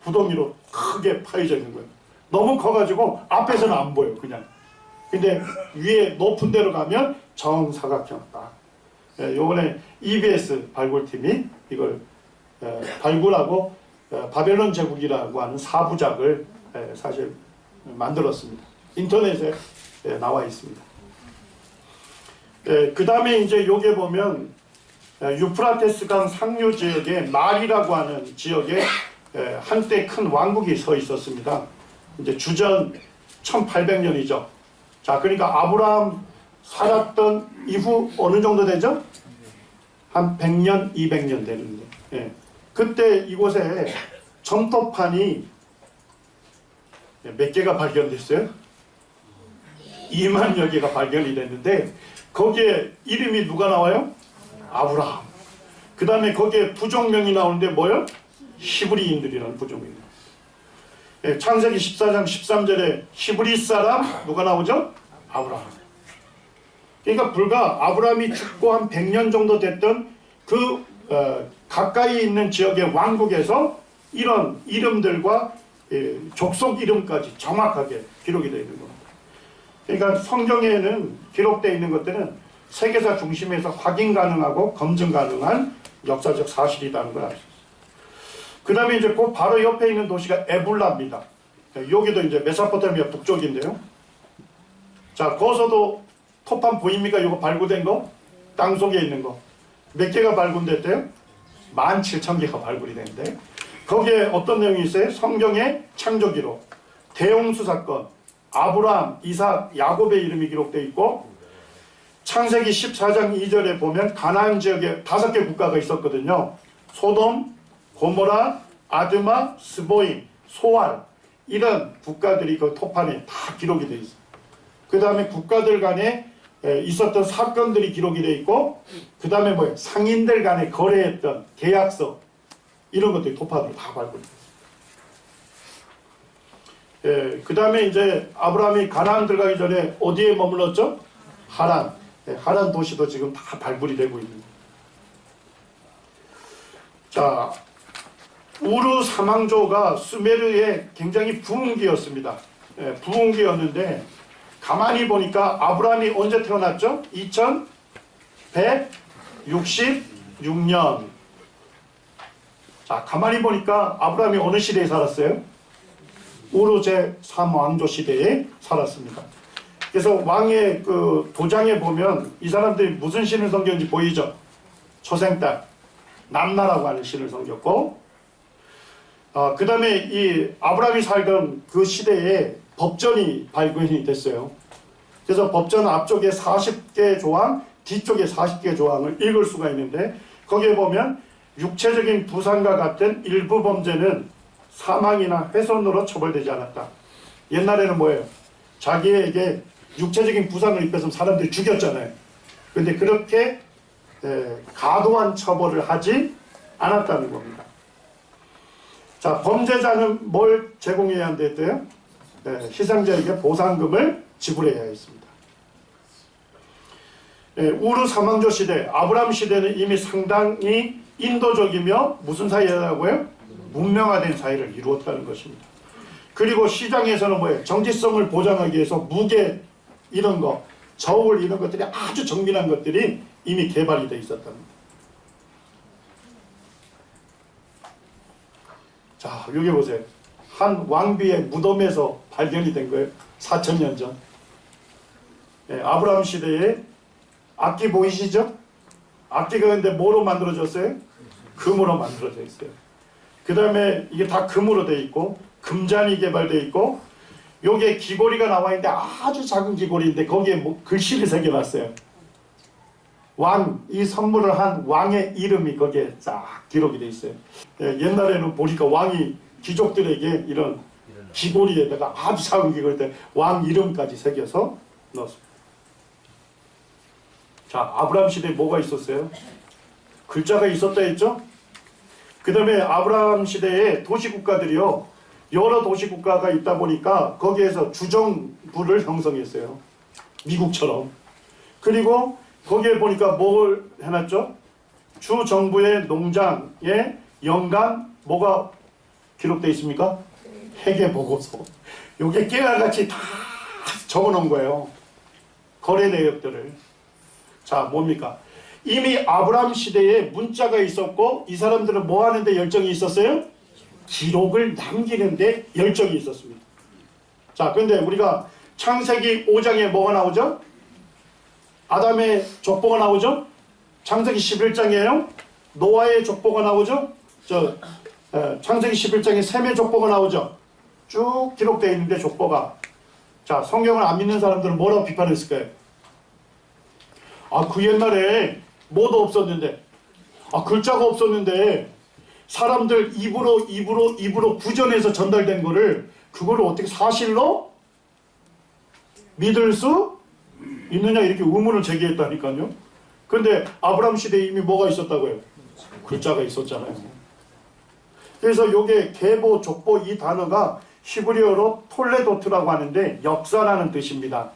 A: 구덩이로 크게 파여져 있는 거예요. 너무 커가지고 앞에서는 안 보여요, 그냥. 근데 위에 높은 데로 가면 정사각형이다. 요번에 EBS 발굴팀이 이걸 발굴하고 바벨론 제국이라고 하는 사부작을 사실 만들었습니다. 인터넷에 나와 있습니다. 그 다음에 이제 여기에 보면 유프라테스강 상류 지역에 말이라고 하는 지역에 한때 큰 왕국이 서 있었습니다. 이제 주전 1800년이죠. 자, 그러니까 아브라함 살았던 이후 어느 정도 되죠? 한 100년, 200년 되는데. 예. 그때 이곳에 점토판이 몇 개가 발견됐어요? 2만여 개가 발견이 됐는데 거기에 이름이 누가 나와요? 아브라함. 그 다음에 거기에 부족명이 나오는데 뭐요? 히브리인들이라는 부족명. 예, 창세기 14장 13절에 히브리 사람 누가 나오죠? 아브라함. 그러니까 불과 아브라함이 죽고 한 100년 정도 됐던 그 가까이 있는 지역의 왕국에서 이런 이름들과 족속 이름까지 정확하게 기록이 되어 있는 겁니다. 그러니까 성경에는 기록되어 있는 것들은 세계사 중심에서 확인 가능하고 검증 가능한 역사적 사실이라는 걸 알 수 있어요. 그 다음에 이제 그 바로 옆에 있는 도시가 에불라입니다. 여기도 이제 메소포타미아 북쪽인데요. 자, 거기서도 토판 보입니까? 이거 발굴된 거? 땅 속에 있는 거. 몇 개가 발굴됐대요? 17,000개가 발굴이 됐는데 거기에 어떤 내용이 있어요? 성경의 창조기록, 대홍수 사건, 아브라함, 이삭, 야곱의 이름이 기록되어 있고 창세기 14장 2절에 보면 가나안 지역에 5개 국가가 있었거든요. 소돔, 고모라, 아드마, 스보임, 소알 이런 국가들이 그 토판에 다 기록이 되어 있어요. 그 다음에 국가들 간에 있었던 사건들이 기록이 되어 있고 그 다음에 뭐예요? 상인들 간에 거래했던 계약서 이런 것들이 토판으로 다 발굴돼요. 그 다음에 이제 아브라함이 가나안 들어가기 전에 어디에 머물렀죠? 하란. 하란 도시도 지금 다 발굴이 되고 있는 거예요. 자, 우르 사망조가 수메르의 굉장히 부흥기였습니다. 부흥기였는데 가만히 보니까 아브라함이 언제 태어났죠? 2166년. 자, 가만히 보니까 아브라함이 어느 시대에 살았어요? 우르 제3왕조 시대에 살았습니다. 그래서 왕의 그 도장에 보면 이 사람들이 무슨 신을 섬겼는지 보이죠? 초생딸, 남나라고 하는 신을 섬겼고 그 다음에 이 아브라함이 살던 그 시대에 법전이 발견이 됐어요. 그래서 법전 앞쪽에 40개 조항, 뒤쪽에 40개 조항을 읽을 수가 있는데 거기에 보면 육체적인 부상과 같은 일부 범죄는 사망이나 훼손으로 처벌되지 않았다. 옛날에는 뭐예요? 자기에게 육체적인 부상을 입혀서 사람들이 죽였잖아요. 그런데 그렇게 과도한 처벌을 하지 않았다는 겁니다. 자, 범죄자는 뭘 제공해야 한댔대요? 희생자에게 보상금을 지불해야 했습니다. 우르 사망조 시대, 아브람 시대는 이미 상당히 인도적이며 무슨 사회라고요? 문명화된 사회를 이루었다는 것입니다. 그리고 시장에서는 뭐예요? 정체성을 보장하기 위해서 무게 이런 거, 저울 이런 것들이 아주 정밀한 것들이 이미 개발이 되어 있었답니다. 자, 여기 보세요. 한 왕비의 무덤에서 발견이 된 거예요. 4000년 전. 아브라함 시대에 악기 보이시죠? 악기가 근데 뭐로 만들어졌어요? 금으로 만들어져 있어요. 그 다음에 이게 다 금으로 되어 있고 금잔이 개발되어 있고 요게 귀고리가 나와 있는데 아주 작은 귀고리인데 거기에 뭐 글씨를 새겨놨어요. 왕, 이 선물을 한 왕의 이름이 거기에 쫙 기록이 되어 있어요. 옛날에는 보니까 왕이 귀족들에게 이런 귀고리에다가 아주 작은 귀고리에 왕 이름까지 새겨서 넣었습니다. 자, 아브라함 시대에 뭐가 있었어요? 글자가 있었다 했죠? 그 다음에 아브라함 시대에 도시국가들이요, 여러 도시국가가 있다 보니까 거기에서 주정부를 형성했어요. 미국처럼. 그리고 거기에 보니까 뭘 해놨죠? 주정부의 농장에 연간 뭐가 기록되어 있습니까? 회계보고서. 요게 깨알같이 다 적어놓은 거예요. 거래 내역들을. 자, 뭡니까? 이미 아브라함 시대에 문자가 있었고 이 사람들은 뭐 하는데 열정이 있었어요? 기록을 남기는데 열정이 있었습니다. 자, 근데 우리가 창세기 5장에 뭐가 나오죠? 아담의 족보가 나오죠? 창세기 11장이에요. 노아의 족보가 나오죠? 창세기 11장에 셈의 족보가 나오죠? 쭉 기록되어 있는데 족보가. 자, 성경을 안 믿는 사람들은 뭐라고 비판했을까요? 아, 그 옛날에 뭐도 없었는데, 아, 글자가 없었는데 사람들 입으로 구전해서 전달된 거를 그거를 어떻게 사실로 믿을 수 있느냐 이렇게 의문을 제기했다니까요. 근데 아브라함 시대에 이미 뭐가 있었다고요? 글자가 있었잖아요. 그래서 요게 계보, 족보 이 단어가 히브리어로 톨레도트라고 하는데 역사라는 뜻입니다.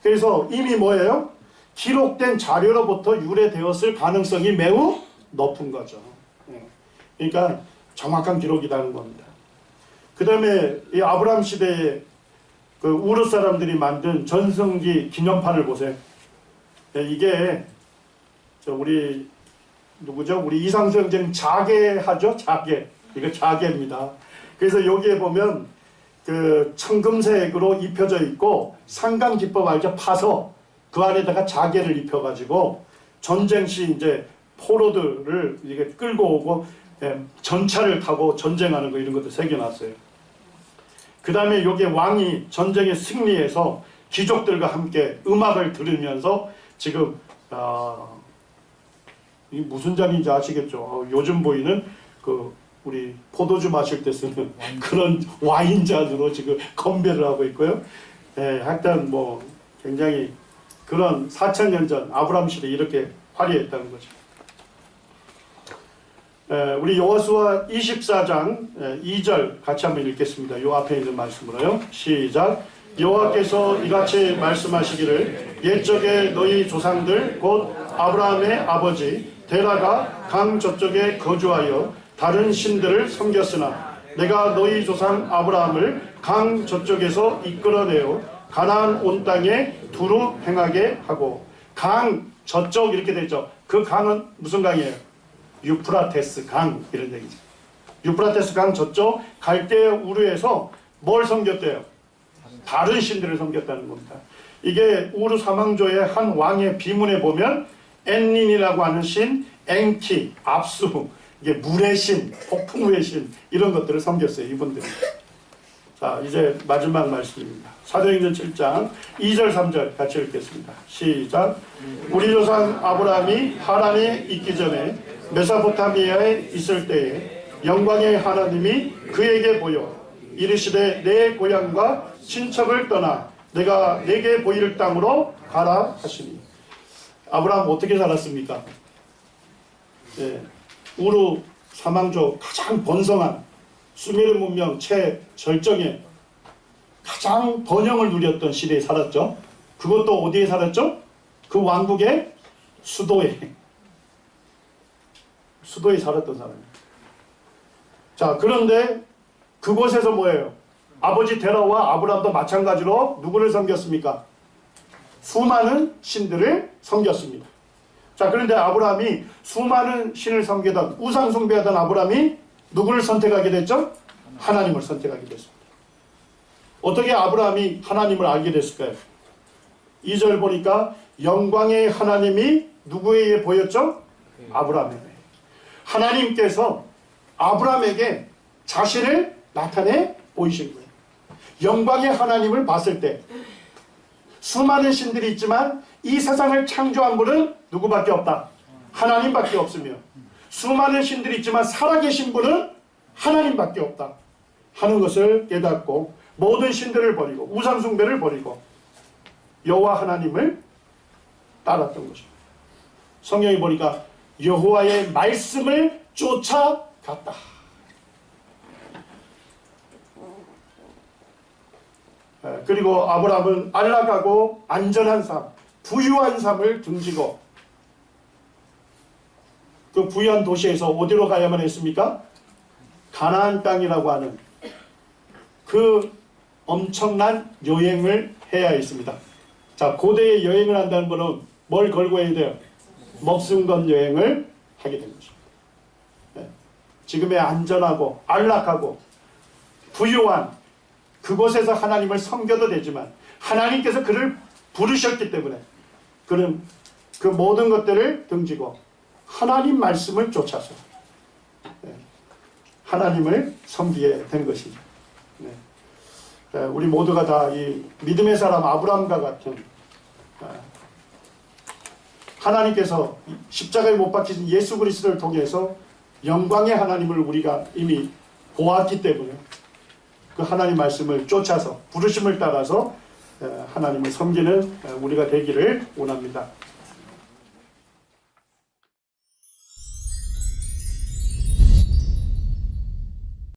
A: 그래서 이미 뭐예요? 기록된 자료로부터 유래되었을 가능성이 매우 높은 거죠. 그러니까 정확한 기록이라는 겁니다. 그 다음에 이 아브라함 시대에 그 우르 사람들이 만든 전성기 기념판을 보세요. 이게 우리 누구죠? 우리 이상수 형제님 자개하죠? 자개. 이거 자개입니다. 그래서 여기에 보면 그 청금색으로 입혀져 있고 상강기법 알죠? 파서 그 안에다가 자개를 입혀가지고 전쟁 시 이제 포로들을 이게 끌고 오고 전차를 타고 전쟁하는 거 이런 것도 새겨놨어요. 그 다음에 여기에 왕이 전쟁에 승리해서 귀족들과 함께 음악을 들으면서 지금 이 무슨 잔인지 아시겠죠? 요즘 보이는 그 우리 포도주 마실 때 쓰는 그런 와인잔으로 지금 건배를 하고 있고요. 하여튼 뭐 굉장히 그런 4000년 전 아브라함 시대 이렇게 화려했다는 거죠. 우리 여호수아 24장 2절 같이 한번 읽겠습니다. 요 앞에 있는 말씀으로요. 시작. 여호와께서 이같이 말씀하시기를 옛적에 너희 조상들 곧 아브라함의 아버지 데라가 강 저쪽에 거주하여 다른 신들을 섬겼으나 내가 너희 조상 아브라함을 강 저쪽에서 이끌어내어 가나안 온 땅에 두루 행하게 하고. 강 저쪽 이렇게 되죠. 그 강은 무슨 강이에요? 유프라테스 강 이런 얘기죠. 유프라테스 강 저쪽 갈대 우르에서 뭘 섬겼대요? 다른 신들을 섬겼다는 겁니다. 이게 우르 사망조의 한 왕의 비문에 보면 엔닌이라고 하는 신, 엔키, 압수, 이게 물의 신, 폭풍의 신 이런 것들을 섬겼어요. 이분들이. 자, 이제 마지막 말씀입니다. 사도행전 7장 2절 3절 같이 읽겠습니다. 시작. 우리 조상 아브라함이 하란에 있기 전에 메소포타미아에 있을 때에 영광의 하나님이 그에게 보여 이르시되 내 고향과 친척을 떠나 내가 내게 보일 땅으로 가라 하시니. 아브라함 어떻게 살았습니까? 우르 사망조 가장 번성한 수메르 문명 최절정에 가장 번영을 누렸던 시대에 살았죠. 그것도 어디에 살았죠? 그 왕국의 수도에 살았던 사람이에요. 자, 그런데 그곳에서 뭐예요? 아버지 데라와 아브라함도 마찬가지로 누구를 섬겼습니까? 수많은 신들을 섬겼습니다. 자, 그런데 아브라함이 수많은 신을 섬기던 우상 숭배하던 아브라함이 누구를 선택하게 됐죠? 하나님을 선택하게 됐습니다. 어떻게 아브라함이 하나님을 알게 됐을까요? 2절 보니까 영광의 하나님이 누구에게 보였죠? 아브라함에게. 하나님께서 아브라함에게 자신을 나타내 보이신 거예요. 영광의 하나님을 봤을 때 수많은 신들이 있지만 이 세상을 창조한 분은 누구밖에 없다. 하나님밖에 없으며 수많은 신들이 있지만 살아계신 분은 하나님밖에 없다 하는 것을 깨닫고 모든 신들을 버리고 우상 숭배를 버리고 여호와 하나님을 따랐던 것입니다. 성경에 보니까 여호와의 말씀을 쫓아갔다. 그리고 아브라함은 안락하고 안전한 삶, 부유한 삶을 등지고 그 부유한 도시에서 어디로 가야만 했습니까? 가나안 땅이라고 하는 그 엄청난 여행을 해야 했습니다. 자, 고대에 여행을 한다는 것은 뭘 걸고 해야 돼요? 목숨 건 여행을 하게 된 것입니다. 네. 지금의 안전하고 안락하고 부유한 그곳에서 하나님을 섬겨도 되지만 하나님께서 그를 부르셨기 때문에 그는 그 모든 것들을 등지고 하나님 말씀을 쫓아서 하나님을 섬기게 된 것입니다. 우리 모두가 다 이 믿음의 사람 아브라함과 같은 하나님께서 십자가에 못 박히신 예수 그리스도를 통해서 영광의 하나님을 우리가 이미 보았기 때문에 그 하나님 말씀을 쫓아서 부르심을 따라서 하나님을 섬기는 우리가 되기를 원합니다.